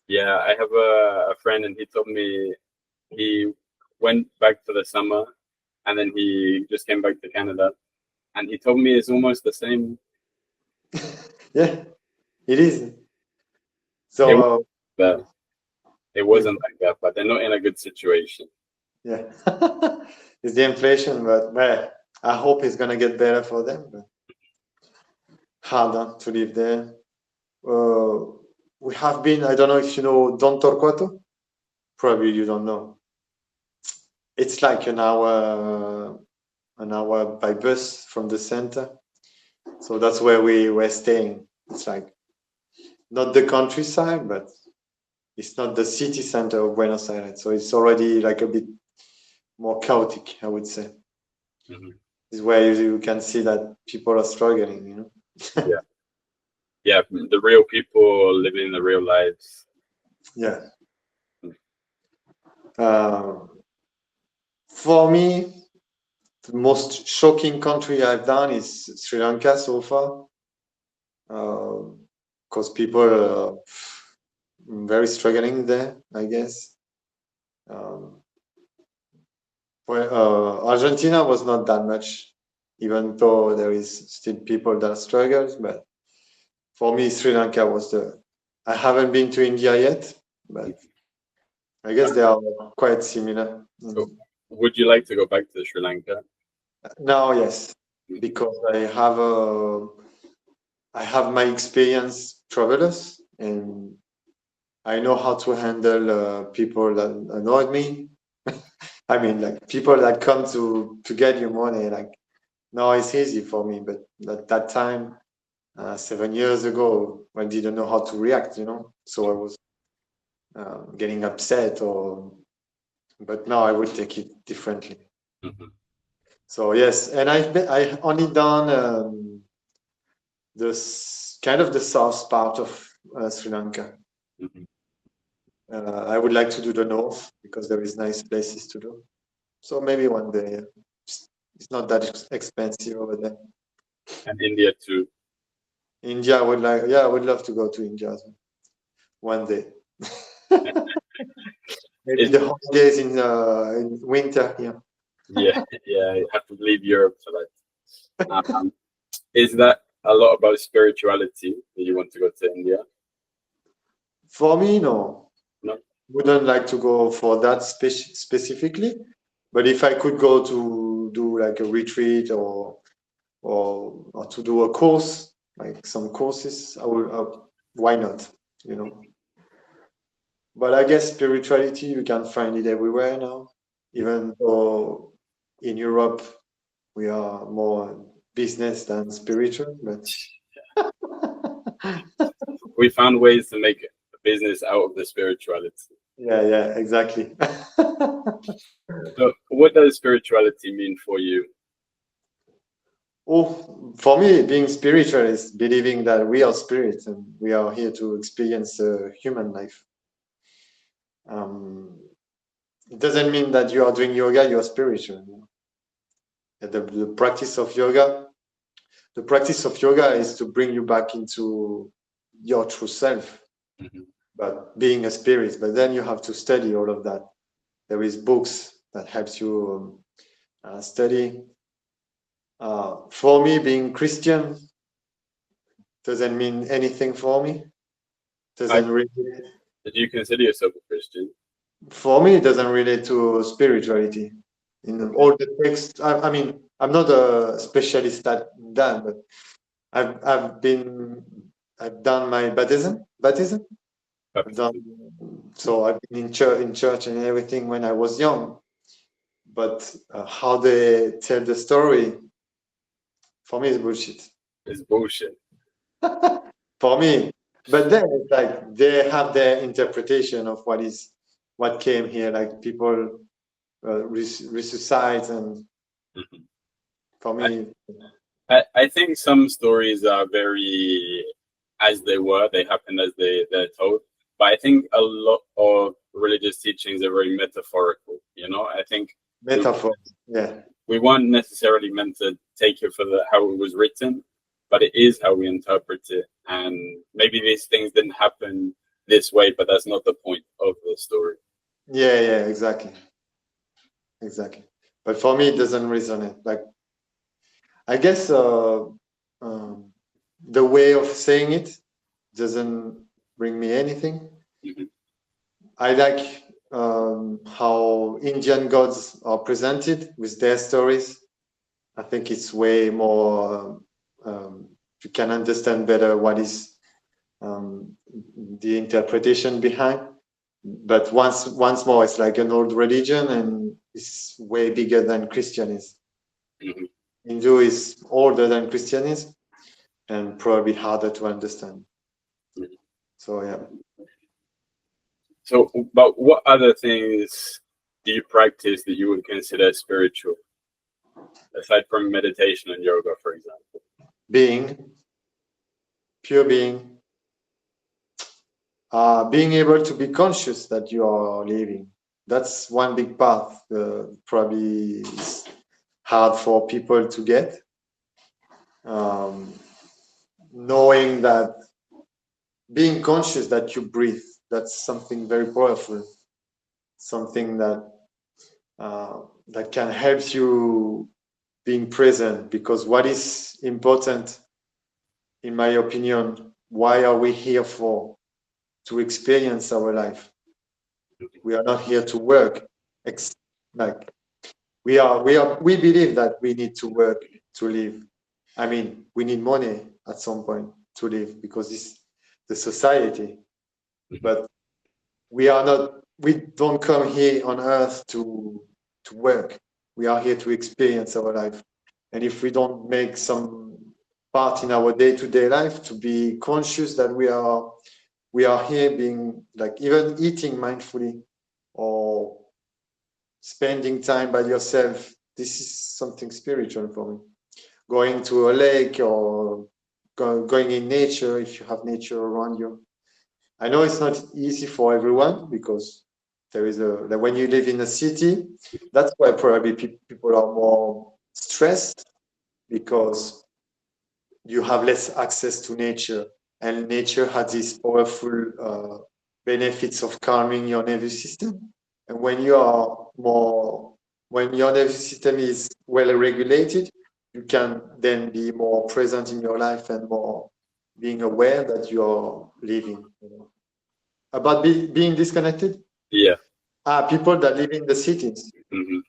Yeah, I have a friend, and he told me he went back for the summer, and then he just came back to Canada, and he told me it's almost the same. Yeah, it is. So It was that it wasn't like that, but they're not in a good situation. yeah, it's the inflation, but well, I hope it's gonna get better for them. But harder to live there. We have been. I don't know if you know Don Torquato. Probably you don't know. It's like an hour by bus from the center. So that's where we were staying. It's like not the countryside, but it's not the city center of Buenos Aires. So it's already like a bit more chaotic, I would say. Mm-hmm. Is where you can see that people are struggling, you know. Yeah, yeah, the real people living the real lives. Yeah. For me, the most shocking country I've done is Sri Lanka so far, because people are very struggling there, I guess. Argentina was not that much, even though there is still people that struggles. But for me, Sri Lanka was the. I haven't been to India yet, but I guess they are quite similar. So, would you like to go back to Sri Lanka? Now, yes, because I have my experience travelers, and I know how to handle people that annoy me. I mean, like people that come to get your money. Like, no, it's easy for me, but at that time, 7 years ago, I didn't know how to react. You know, so I was getting upset, or but now I would take it differently. Mm-hmm. So yes, and I only done kind of the south part of Sri Lanka. Mm-hmm. I would like to do the north because there is nice places to do. So maybe one day. It's not that expensive over there. And India too. India, I would like. Yeah, I would love to go to India as well. One day. Maybe It's, the holidays in winter here. yeah, yeah, you have to leave Europe for that. Is that a lot about spirituality that you want to go to India? For me, no. No. Wouldn't like to go for that specifically, but if I could go to do like a retreat or to do a course, like some courses, I would. Why not? You know. But I guess spirituality, you can find it everywhere now. Even though in Europe we are more business than spiritual, but We found ways to make a business out of the spirituality. yeah, exactly. So, what does spirituality mean for you? Oh, for me, being spiritual is believing that we are spirits and we are here to experience human life. It doesn't mean that you are doing yoga, you are spiritual. You know? The practice of yoga, is to bring you back into your true self, Mm-hmm. but being a spirit. But then you have to study all of that. There is books that helps you study. For me, being Christian doesn't mean anything for me. Doesn't really. Do you consider yourself a Christian? For me, it doesn't relate to spirituality. In all the texts, I mean, I'm not a specialist at that, but I've done my baptism. I've done, so I've been in church and everything when I was young. But how they tell the story, for me, is bullshit. It's bullshit. For me, but then it's like they have their interpretation of what came here. Like people resuscite, and Mm-hmm. for me, I think some stories are very as they were, they happen as they're told. but I think a lot of religious teachings are very metaphorical. You know, I think Metaphor. Yeah. we weren't necessarily meant to take it for how it was written, but it is how we interpret it. And maybe these things didn't happen this way, but that's not the point of the story. Yeah, yeah, exactly. Exactly. But for me, it doesn't resonate. Like, I guess the way of saying it doesn't bring me anything. Mhm. I like how Indian gods are presented with their stories. I think it's way more, you can understand better what is the interpretation behind. But once more, it's like an old religion and it's way bigger than Christianism. Mhm. Hindu is older than Christianism and probably harder to understand. Mhm. So yeah. So, but what other things do you practice that you would consider spiritual, aside from meditation and yoga, for example? Being, pure being, being able to be conscious that you are living. That's one big part. Probably is hard for people to get. Knowing that being conscious that you breathe, that's something very powerful. Something that can help you being present. Because what is important, in my opinion, why are we here for? To experience our life. We are not here to work. Like we believe that we need to work to live. I mean, we need money at some point to live because it's the society. But we are not. We don't come here on earth to work. We are here to experience our life. And if we don't make some part in our day-to-day life to be conscious that we are here being like even eating mindfully or spending time by yourself, this is something spiritual for me. Going to a lake or going in nature if you have nature around you. I know it's not easy for everyone because there is like when you live in a city, that's why probably people are more stressed because you have less access to nature, and nature has these powerful benefits of calming your nervous system. And when when your nervous system is well regulated, you can then be more present in your life and more being aware that you're living. About being disconnected? Yeah. People that live in the cities. Mm-hmm.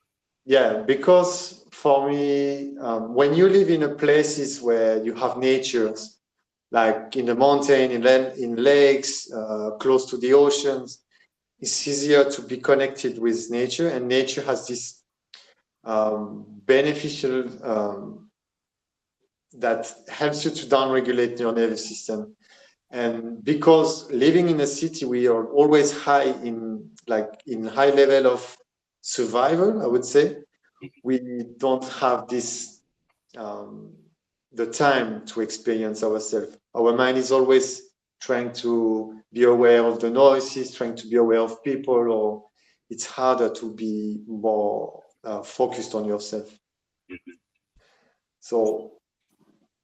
Yeah, because for me, when you live in a places where you have natures, like in the mountain, in lakes, close to the oceans, it's easier to be connected with nature, and nature has this beneficial that helps you to downregulate your nervous system. And because living in a city, we are always in high level of survival, I would say. We don't have this the time to experience ourselves. Our mind is always trying to be aware of the noises, trying to be aware of people, or it's harder to be more focused on yourself. Mm-hmm. So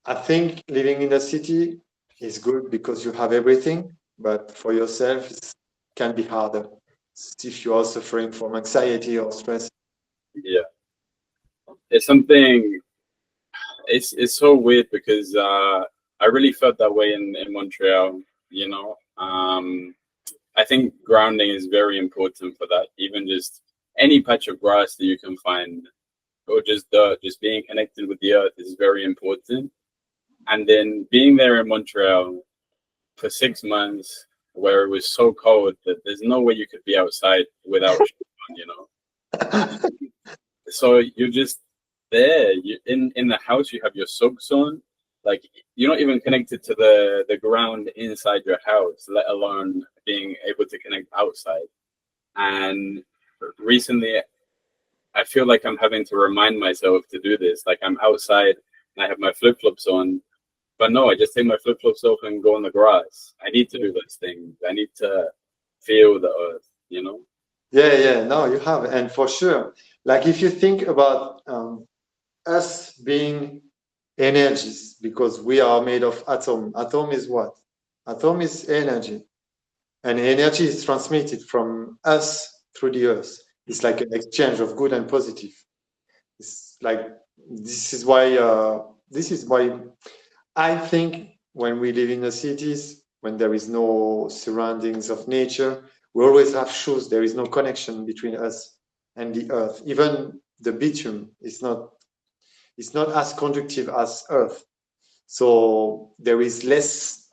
I think living in a city is good because you have everything, but for yourself, it can be harder if you are suffering from anxiety or stress. Yeah. It's something. It's so weird because I really felt that way in Montreal. You know, I think grounding is very important for that. Even just any patch of grass that you can find, or just dirt, just being connected with the earth is very important. And then being there in Montreal for 6 months, where it was so cold that there's no way you could be outside without shoes on, you know. So you're just there. You in the house. You have your socks on. Like you're not even connected to the ground inside your house, let alone being able to connect outside. And recently, I feel like I'm having to remind myself to do this. Like I'm outside and I have my flip flops on, but no, I just take my flip flops off and go on the grass. I need to do those things. I need to feel the earth, you know? Yeah, no, you have, and for sure. Like if you think about us being energies, because we are made of atom. Atom is what? Atom is energy, and energy is transmitted from us through the earth. It's like an exchange of good and positive. It's like this is why I think when we live in the cities, when there is no surroundings of nature, we always have shoes. There is no connection between us and the earth. Even the bitumen is not as conductive as earth. So there is less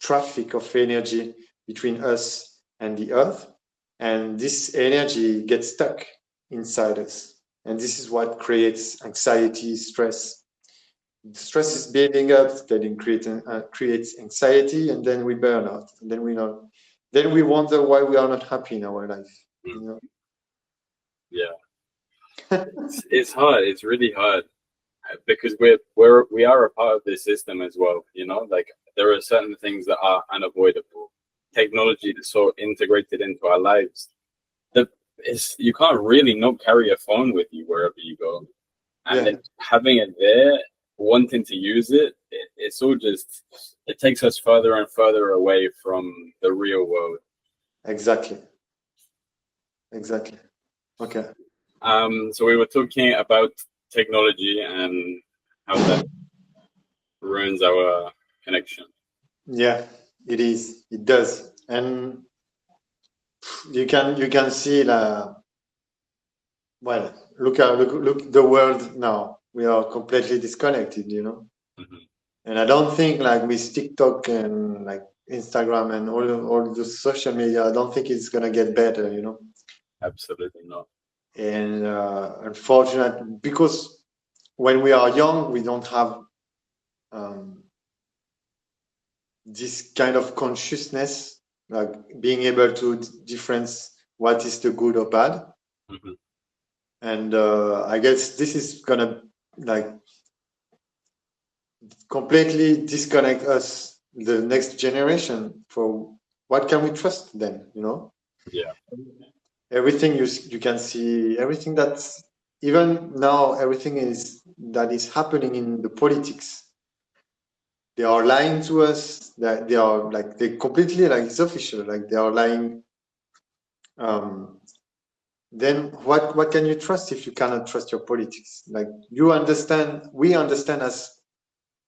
traffic of energy between us and the earth. And this energy gets stuck inside us. And this is what creates anxiety, stress. Stress is building up, then creates anxiety, and then we burn out. And then we wonder why we are not happy in our life. You know? Yeah. It's hard. It's really hard because we are a part of this system as well, you know, like there are certain things that are unavoidable. Technology that's so integrated into our lives that you can't really not carry a phone with you wherever you go. And then having it there, wanting to use it, it's all just, it takes us further and further away from the real world. Exactly. Okay. So we were talking about technology and how that ruins our connection. Yeah, it is. It does, and you can see well, look the world now. We are completely disconnected, you know. Mm-hmm. And I don't think like with TikTok and like Instagram and all the social media, I don't think it's gonna get better, you know. Absolutely not. And unfortunately, because when we are young, we don't have this kind of consciousness, like being able to difference what is the good or bad. Mm-hmm. And I guess this is gonna like completely disconnect us, the next generation, for what can we trust then, you know? Yeah. Everything you can see, everything that's even now, everything that is happening in the politics, they are lying to us, that they are like, they completely, like, it's official, like they are lying. Then what can you trust if you cannot trust your politics? Like, we understand as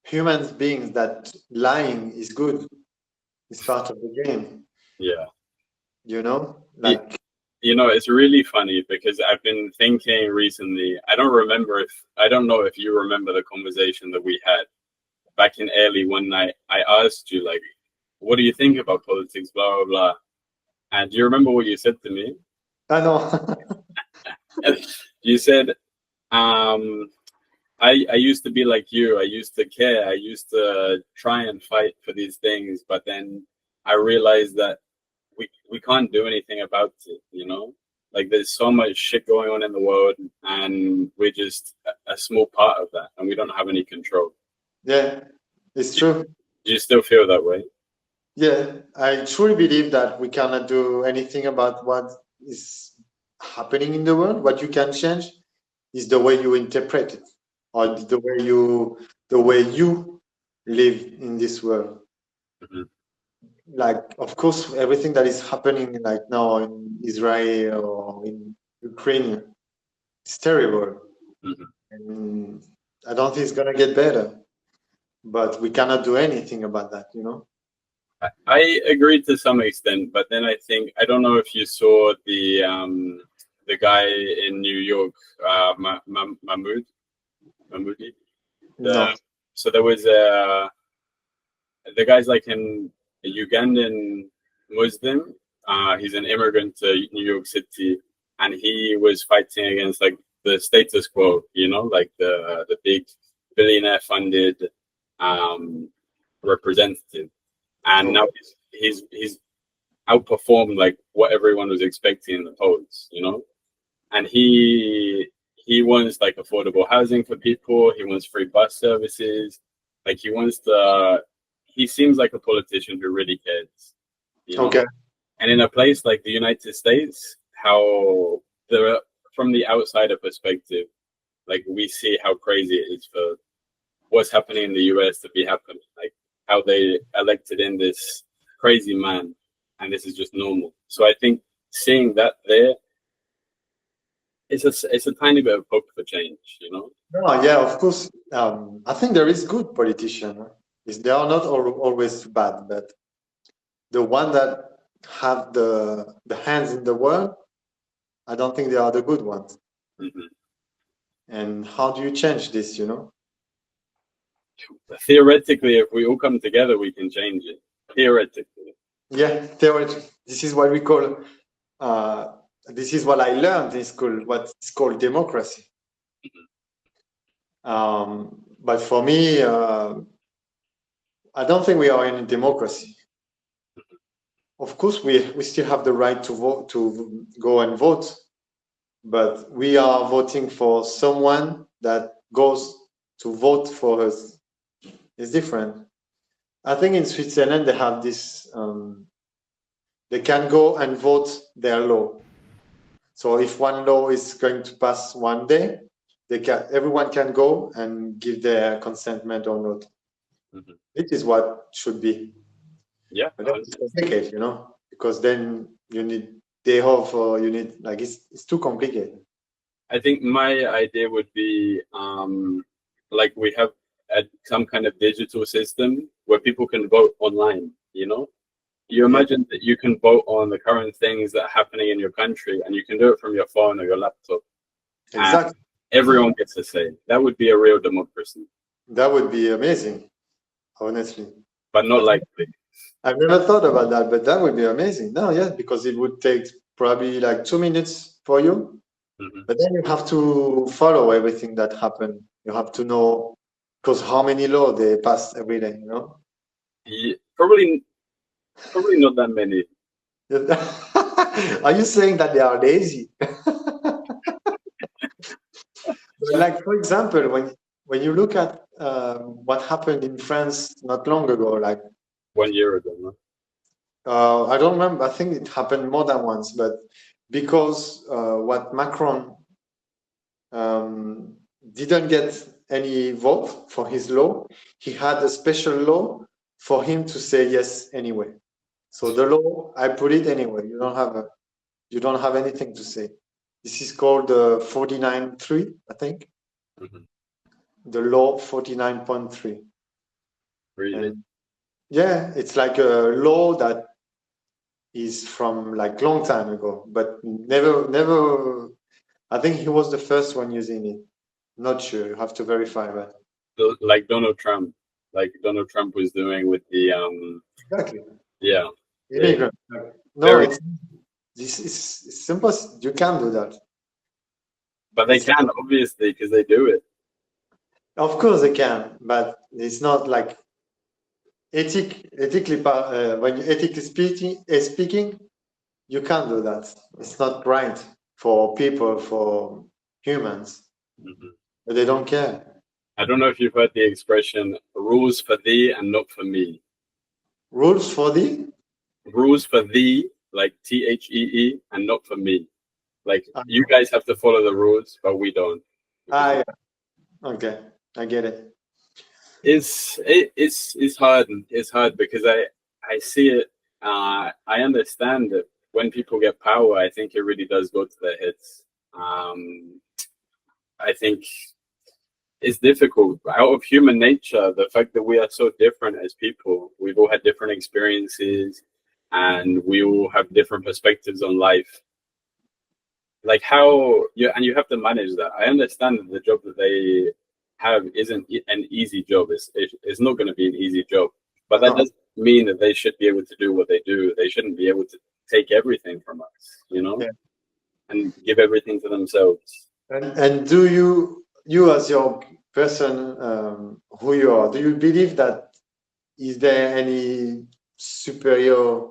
human beings that lying is good. It's part of the game. Yeah. You know, like, you know, it's really funny because I've been thinking recently. I don't know if you remember the conversation that we had back in early one night. I asked you, like, what do you think about politics, blah blah blah. And do you remember what you said to me? I know. You said, I used to be like you. I used to care. I used to try and fight for these things, but then I realized that we can't do anything about it, you know? Like there's so much shit going on in the world and we're just a small part of that and we don't have any control. Yeah, it's true. Do you still feel that way? Yeah, I truly believe that we cannot do anything about what is happening in the world. What you can change is the way you interpret it, or the way you live in this world. Mm-hmm. Like, of course, everything that is happening like now in Israel or in Ukraine is terrible. Mm-hmm. And I don't think it's gonna get better, but we cannot do anything about that, you know. I agree to some extent, but then I don't know if you saw the guy in New York, Mahmoudi. No. So there was the guy's like a Ugandan Muslim. He's an immigrant to New York City, and he was fighting against like the status quo, you know, like the big billionaire funded representative. And now he's outperformed like what everyone was expecting in the polls, you know. And he wants like affordable housing for people. He wants free bus services. Like he seems like a politician who really cares. You know? Okay. And in a place like the United States, how from the outsider perspective, like we see how crazy it is for what's happening in the US to be happening, like how they elected in this crazy man, and this is just normal. So I think seeing that there, it's a tiny bit of hope for change, you know. Oh, yeah, of course. I think there is good politicians. They are not always bad, but the one that have the hands in the world, I don't think they are the good ones. Mm-hmm. And how do you change this, you know? Theoretically, if we all come together, we can change it. Theoretically. Yeah, theoretically. This is what we call, this is what I learned in school, what's called democracy. But for me, I don't think we are in a democracy. Of course, we still have the right to vote, to go and vote, but we are voting for someone that goes to vote for us. It's different. I think in Switzerland they have this. They can go and vote their law. So if one law is going to pass one day, everyone can go and give their consentment or not. Mm-hmm. It is what should be. Yeah, but that's complicated, you know, because then you need day off, or you need, like, it's too complicated. I think my idea would be like we have some kind of digital system where people can vote online, you know. You imagine that you can vote on the current things that are happening in your country, and you can do it from your phone or your laptop. Exactly. Everyone gets a say. That would be a real democracy. That would be amazing, honestly. But not likely. I've never thought about that, but that would be amazing. No, yeah, because it would take probably like 2 minutes for you. Mm-hmm. But then you have to follow everything that happened. You have to know, because how many laws they pass every day, you know? Yeah, probably not that many. Are you saying that they are lazy? Like, for example, when you look at what happened in France not long ago, like 1 year ago, no? I don't remember. I think it happened more than once, but because what Macron didn't get any vote for his law, he had a special law for him to say yes anyway. So the law, I put it anyway. You don't have anything to say. This is called 49.3, I think. Mm-hmm. The law 49.3. Really? And yeah, it's like a law that is from like long time ago, but never. I think he was the first one using it. Not sure. You have to verify that. Like Donald Trump was doing with the Exactly. Yeah. Immigrant. No, this is simple. You can't do that. But they can, obviously, because they do it. Of course they can, but it's not like ethically. When you ethically speaking, you can't do that. It's not right for people, for humans. Mm-hmm. But they don't care. I don't know if you've heard the expression "rules for thee and not for me." Rules for thee? Rules for thee, like THEE, and not for me. Like you guys have to follow the rules, but we don't. Yeah. Okay, I get it. It's hard. It's hard because I see it. I understand that when people get power, I think it really does go to their heads. I think it's difficult out of human nature. The fact that we are so different as people, we've all had different experiences, and we all have different perspectives on life. Like how you have to manage that. I understand that the job that they have isn't an easy job. It's not going to be an easy job, but that doesn't mean that they should be able to do what they do. They shouldn't be able to take everything from us, you know, and give everything to themselves. And do you as your person, who you are, do you believe that is there any superior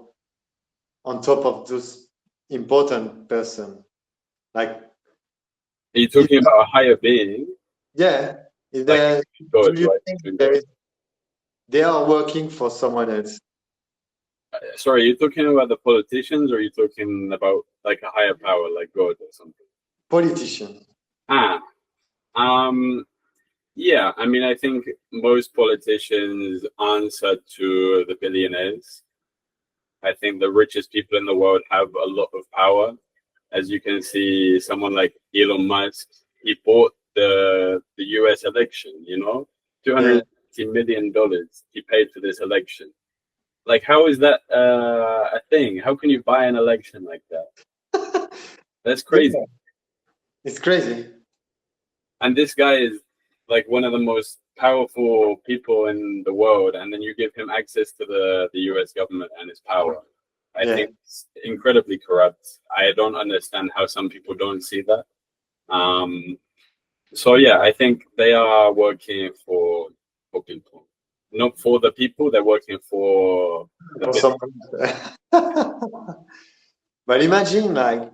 on top of those important person? Like, are you talking about a higher being? Yeah. Is there, do you think they are working for someone else? Sorry, are you talking about the politicians, or are you talking about like a higher power, like God or something? Politician. Ah, um, yeah. I mean, I think most politicians answer to the billionaires. I think the richest people in the world have a lot of power. As you can see, someone like Elon Musk, he bought the US election, you know, Yeah. $250 million he paid for this election. Like, how is that a thing? How can you buy an election like that? That's crazy. Yeah, it's crazy. And this guy is like one of the most powerful people in the world, and then you give him access to the US government and its power. I Yeah. think it's incredibly corrupt. I don't understand how some people don't see that. So yeah, I think they are working for people, not for the people. They're working for the For someone. But imagine, like,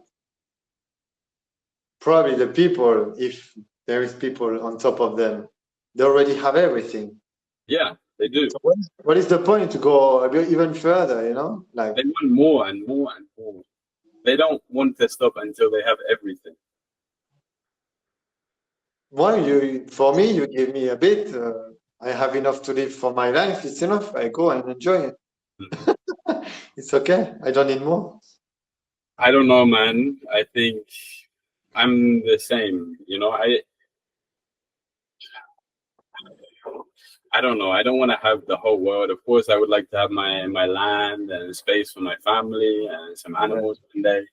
probably the people, if there is people on top of them, they already have everything. Yeah, they do. So what is the point to go a bit even further, you know? Like, They want more and more and more. They don't want to stop until they have everything. well, for me, you give me a bit. I have enough to live for my life. It's enough. I go and enjoy it. It's okay. I don't need more. I don't know, man. I think I'm the same. You know, I don't know. I don't want to have the whole world. Of course, I would like to have my land and space for my family and some animals one day.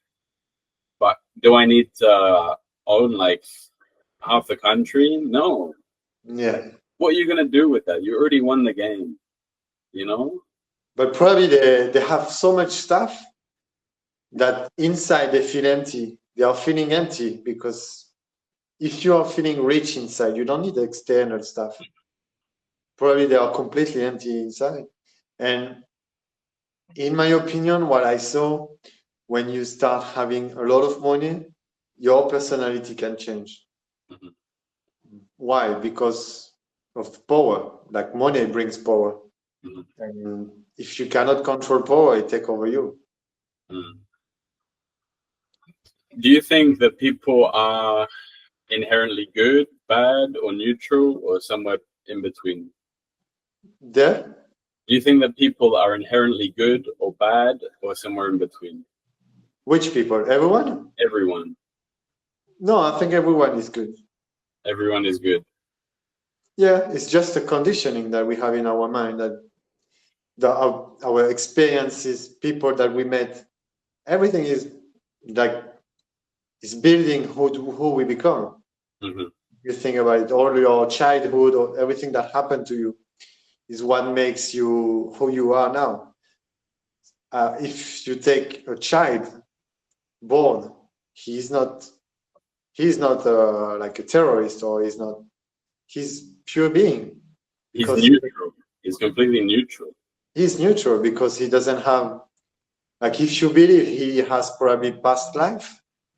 But do I need to own like half the country? No. Yeah. What are you gonna do with that? You already won the game, you know? But probably they have so much stuff that inside they feel empty. They are feeling empty because if you are feeling rich inside, you don't need external stuff. Probably they are completely empty inside. And in my opinion, what I saw, when you start having a lot of money, your personality can change. Mhm. Why? Because of power. Like money brings power. Mhm. And if you cannot control power, it take over you. Mm. Do you think that people are inherently good, bad, or neutral, or somewhere in between? There, Do you think that people are inherently good or bad, or somewhere in between? which people? Everyone? Everyone. No, I think everyone is good. Everyone is good. Yeah, it's just a conditioning that we have in our mind that our experiences, people that we met, everything is like is building who we become. Mhm. You think about it, all your childhood or everything that happened to you is what makes you who you are now. If you take a child born, he's not like a terrorist, or he's pure being He's because neutral. He's completely neutral. he's neutral because he doesn't have, like, if you believe he has probably past life,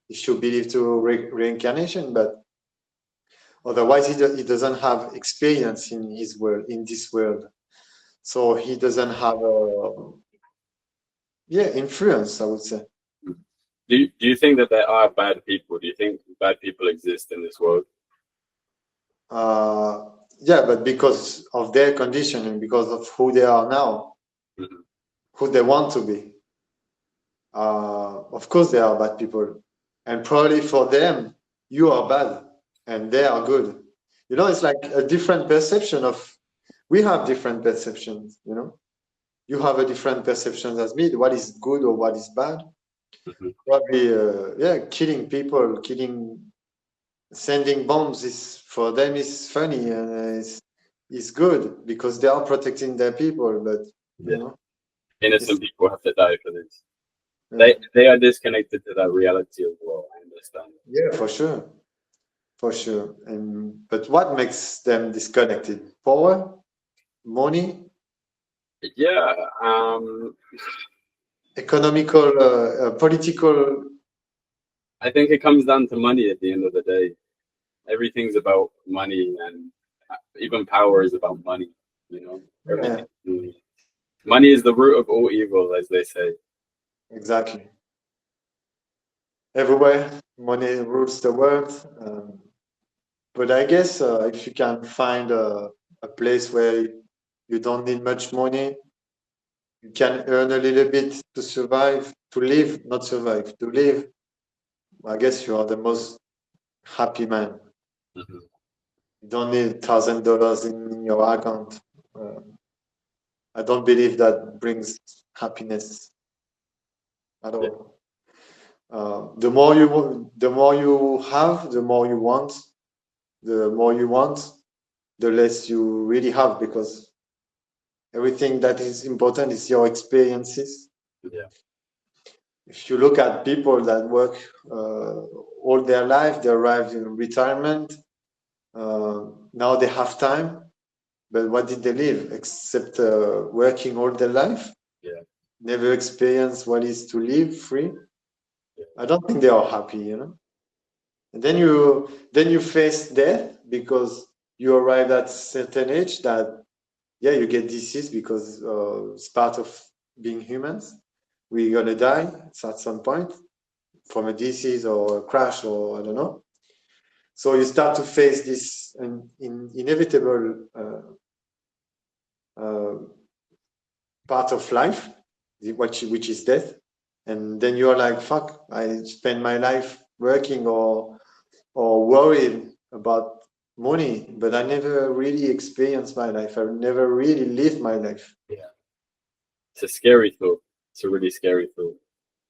if you believe to reincarnation, but otherwise he doesn't have experience in his world, in this world, so he doesn't have influence, I would say. Do you think that there are bad people? Do you think bad people exist in this world? uh, yeah, but because of their conditioning, because of who they are now, Mhm. who they want to be, of course they are bad people, and probably for them you are bad and they are good. You know, it's like a different perception of, we have different perceptions, you know. You have a different perception as me, what is good or what is bad. Mhm. Probably killing people, sending bombs is for them is funny, and is good because they are protecting their people, but you Yeah. know, Innocent it's, people have to die for this. uh, They are disconnected to that reality as well. I understand. yeah, for sure. For sure. And but what makes them disconnected? Power, money, Yeah. economical, political. I think it comes down to money at the end of the day. Everything's about money, and even power is about money. You know, Yeah. everything. Money is the root of all evil, as they say. Exactly. Everywhere, money rules the world. But I guess if you can find a place where you don't need much money, you can earn a little bit to survive, to live, not survive, to live. I guess you are the most happy man. Mhm. You don't need $1,000 in your account. I don't believe that brings happiness at Yeah. all. The more you have, the more you want. The more you want, the less you really have, because everything that is important is your experiences. Yeah. If you look at people that work all their life, they arrived in retirement. Now they have time, but what did they live except working all their life? Yeah. Never experience what is to live free. Yeah. I don't think they are happy, you know. And then you face death, because you arrive at a certain age that, yeah, you get disease, because it's part of being humans. We're gonna die at some point from a disease or a crash, or I don't know. So you start to face this inevitable part of life, which is death. And then you're like, fuck, I spend my life working or worried about money, but I never really experienced my life. I never really lived my life. Yeah. It's a scary thought. It's a really scary thought.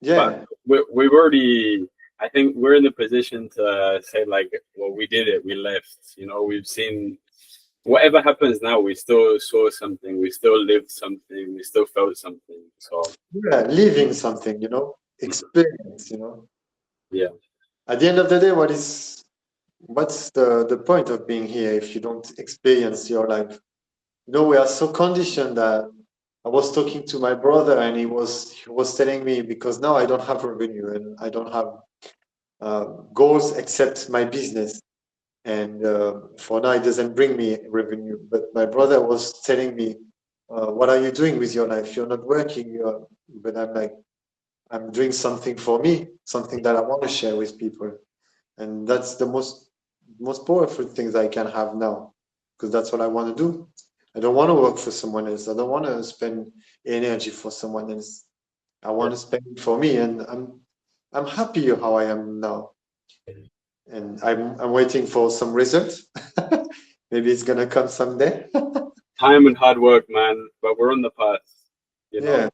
Yeah, But we've already, I think we're in the position to say, like, well, we did it. We left. You know, we've seen whatever happens now. We still saw something. We still lived something. We still felt something. So yeah, living something, you know, experience, you know. yeah, At the end of the day, what's the point of being here if you don't experience your life? You know, we are so conditioned that I was talking to my brother, and he was telling me, because now I don't have revenue and I don't have goals except my business, and for now it doesn't bring me revenue. But my brother was telling me, "What are you doing with your life? You're not working." But I'm like, I'm doing something for me, something that I want to share with people, and that's the most powerful things I can have now, because that's what I want to do. I don't want to work for someone else. I don't want to spend energy for someone else. I yeah. want to spend it for me, and I'm happy how I am now, and I'm waiting for some results. Maybe it's gonna come someday. Time and hard work, man. But we're on the path. You know, Yeah,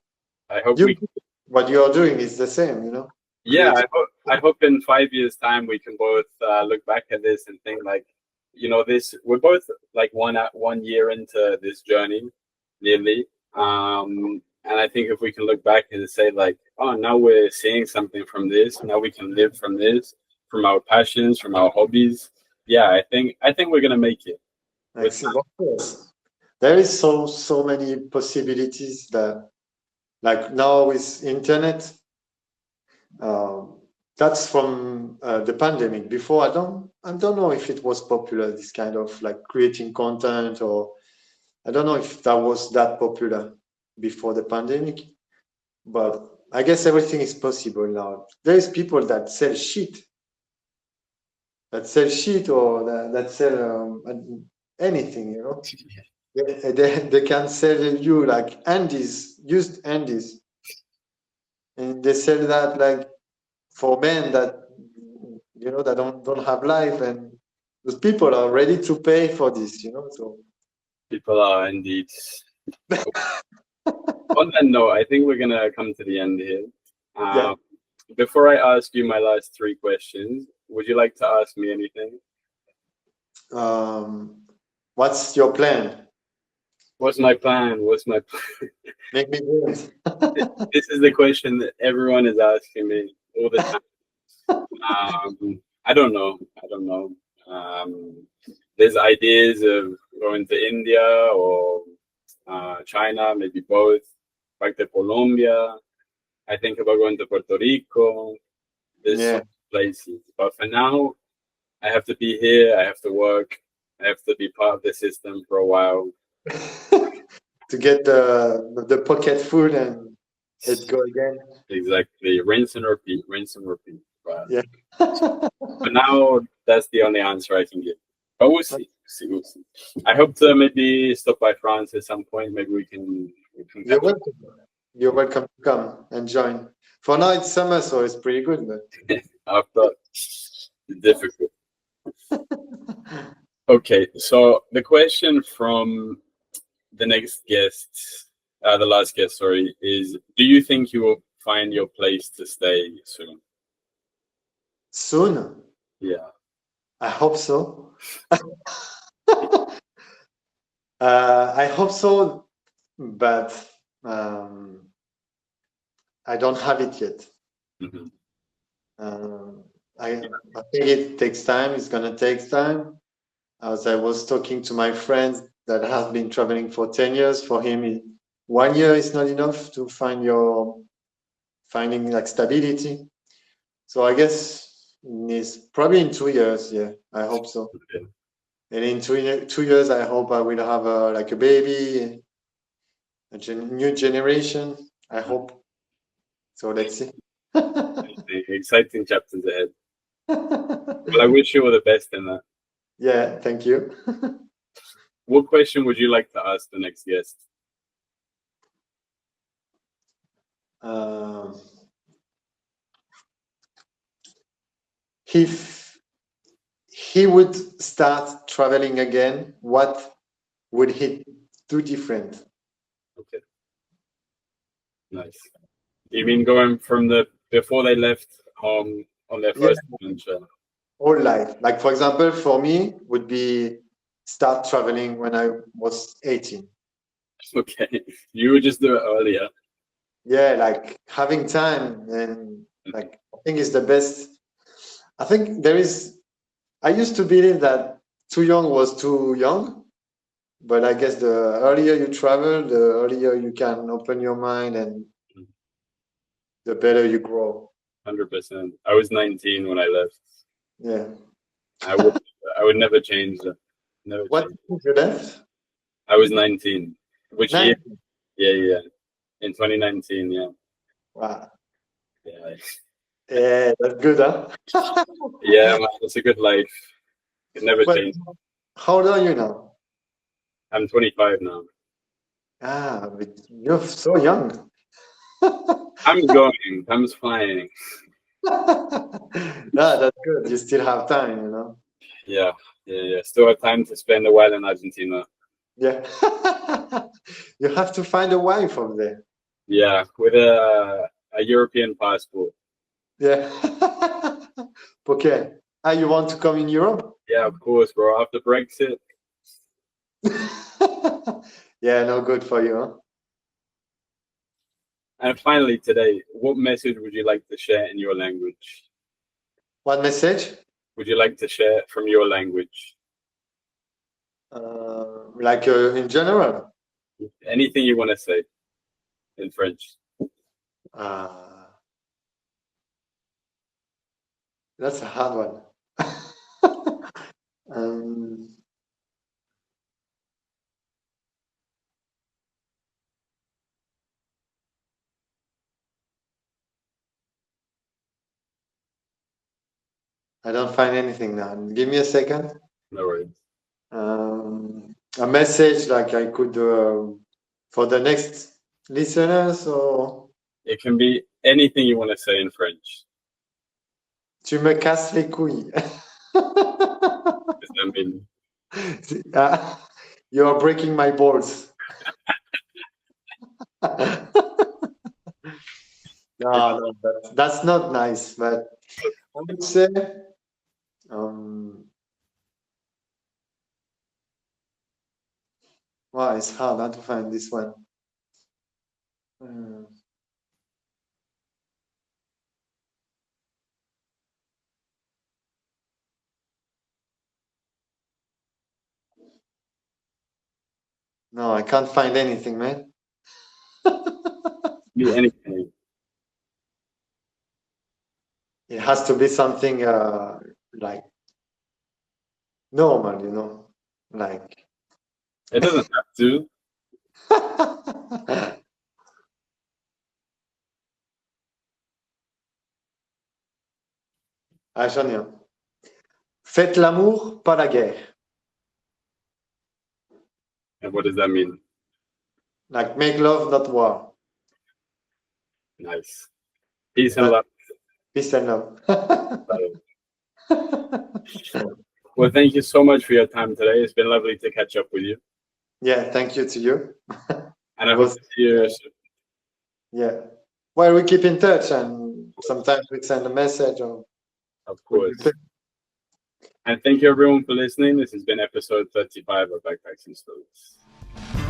I hope you we. what you are doing is the same, you know. Yeah, Creating. I hope in 5 years' time we can both look back at this and think like, you know, this. We're both like 1 year into this journey, nearly. And I think if we can look back and say like, oh, now we're seeing something from this. Now we can live from this, from our passions, from our hobbies. Yeah, I think we're gonna make it. With Of course, there is so many possibilities that, like now with internet, um, that's from the pandemic. Before, I don't know if it was popular, this kind of like creating content, or I don't know if that was that popular before the pandemic. But I guess everything is possible now. There's people that sell shit, or that sell anything, you know. They can sell you like undies, used undies, and they sell that like for men that, that don't have life, and those people are ready to pay for this, you know. So people are indeed. On that note, I think we're gonna come to the end here. yeah. Um, Before I ask you my last three questions, would you like to ask me anything? What's your plan? What's my plan? What's my plan? Make me do it. This is the question that everyone is asking me all the time. I don't know. I don't know. There's ideas of going to India or China, maybe both. Back to Colombia. I think about going to Puerto Rico. There's Yeah. some places, but for now, I have to be here. I have to work. I have to be part of the system for a while. to get the pocket food and it go again. Exactly. Rinse and repeat. Rinse and repeat. But Yeah. for now, that's the only answer I can give. But we'll see. We'll see. I hope to maybe stop by France at some point. Maybe we can You're welcome. You're welcome to come and join. For now, it's summer, so it's pretty good. But after difficult. Okay, so the question from the next guest, the last guest, sorry, is: do you think you will find your place to stay soon? soon, Yeah. I hope so. I hope so, but I don't have it yet. Hmm. I think it takes time. It's gonna take time. As I was talking to my friends that have been traveling for 10 years, for him, 1 year is not enough to finding like stability. So I guess it's probably in 2 years. Yeah, I hope so. Okay. And in 2 years, I hope I will have like a baby, new generation. I hope. So let's see. Exciting chapters ahead. Well, I wish you all the best in that. Yeah, thank you. What question would you like to ask the next guest? If he would start traveling again, what would he do different? Okay. Nice. You mean going from the before they left home on their Yeah, first adventure? whole life. Like for example, for me, would be start traveling when I was 18. Okay. You would just do it earlier. Yeah, like having time and like I think is the best. I think there is. I used to believe that too young was too young, but I guess the earlier you travel, the earlier you can open your mind and the better you grow. 100%. I was 19 when I left. Yeah. I would I would never change that. Never What change. did you left? I was 19. Which year? 19. Yeah. In 2019, yeah. Wow. Yeah. Yeah, that's good, huh? Yeah, man, it's a good life. It never But changed. how old are you now? I'm 25 now. Ah, but you're so young. I'm going. I'm flying. No, that's good. You still have time, you know? Yeah. Still have time to spend a while in Argentina. Yeah. You have to find a wife over there. Yeah, with a European passport. Yeah. Okay. Ah, you want to come in Europe? Yeah, of course, bro. After Brexit. Yeah, no good for you, huh? And finally, today, what message would you like to share in your language? What message? Would you like to share from your language? Like in general? Anything you want to say in French. Uh, that's a hard one. um, I don't find anything now. Give me a second. No worries. A message like I could for the next listeners or It can be anything you want to say in French. tu me casses les couilles. Does that mean You are breaking my balls. No, that's not nice. But I would say, wow, it's hard not to find this one. No, I can't find anything, man. be anything? It has to be something like normal, you know, like It doesn't have to. Ah, j'en ai un. Faites l'amour, pas la guerre. And what does that mean? Like make love, not war. Nice. Peace and love. Peace and love. Well, thank you so much for your time today. It's been lovely to catch up with you. Yeah, thank you to you. And I hope to see you soon. Yeah. Well, we keep in touch and sometimes we send a message or. Of course. And thank you everyone for listening. This has been episode 35 of Backpacks and Stories.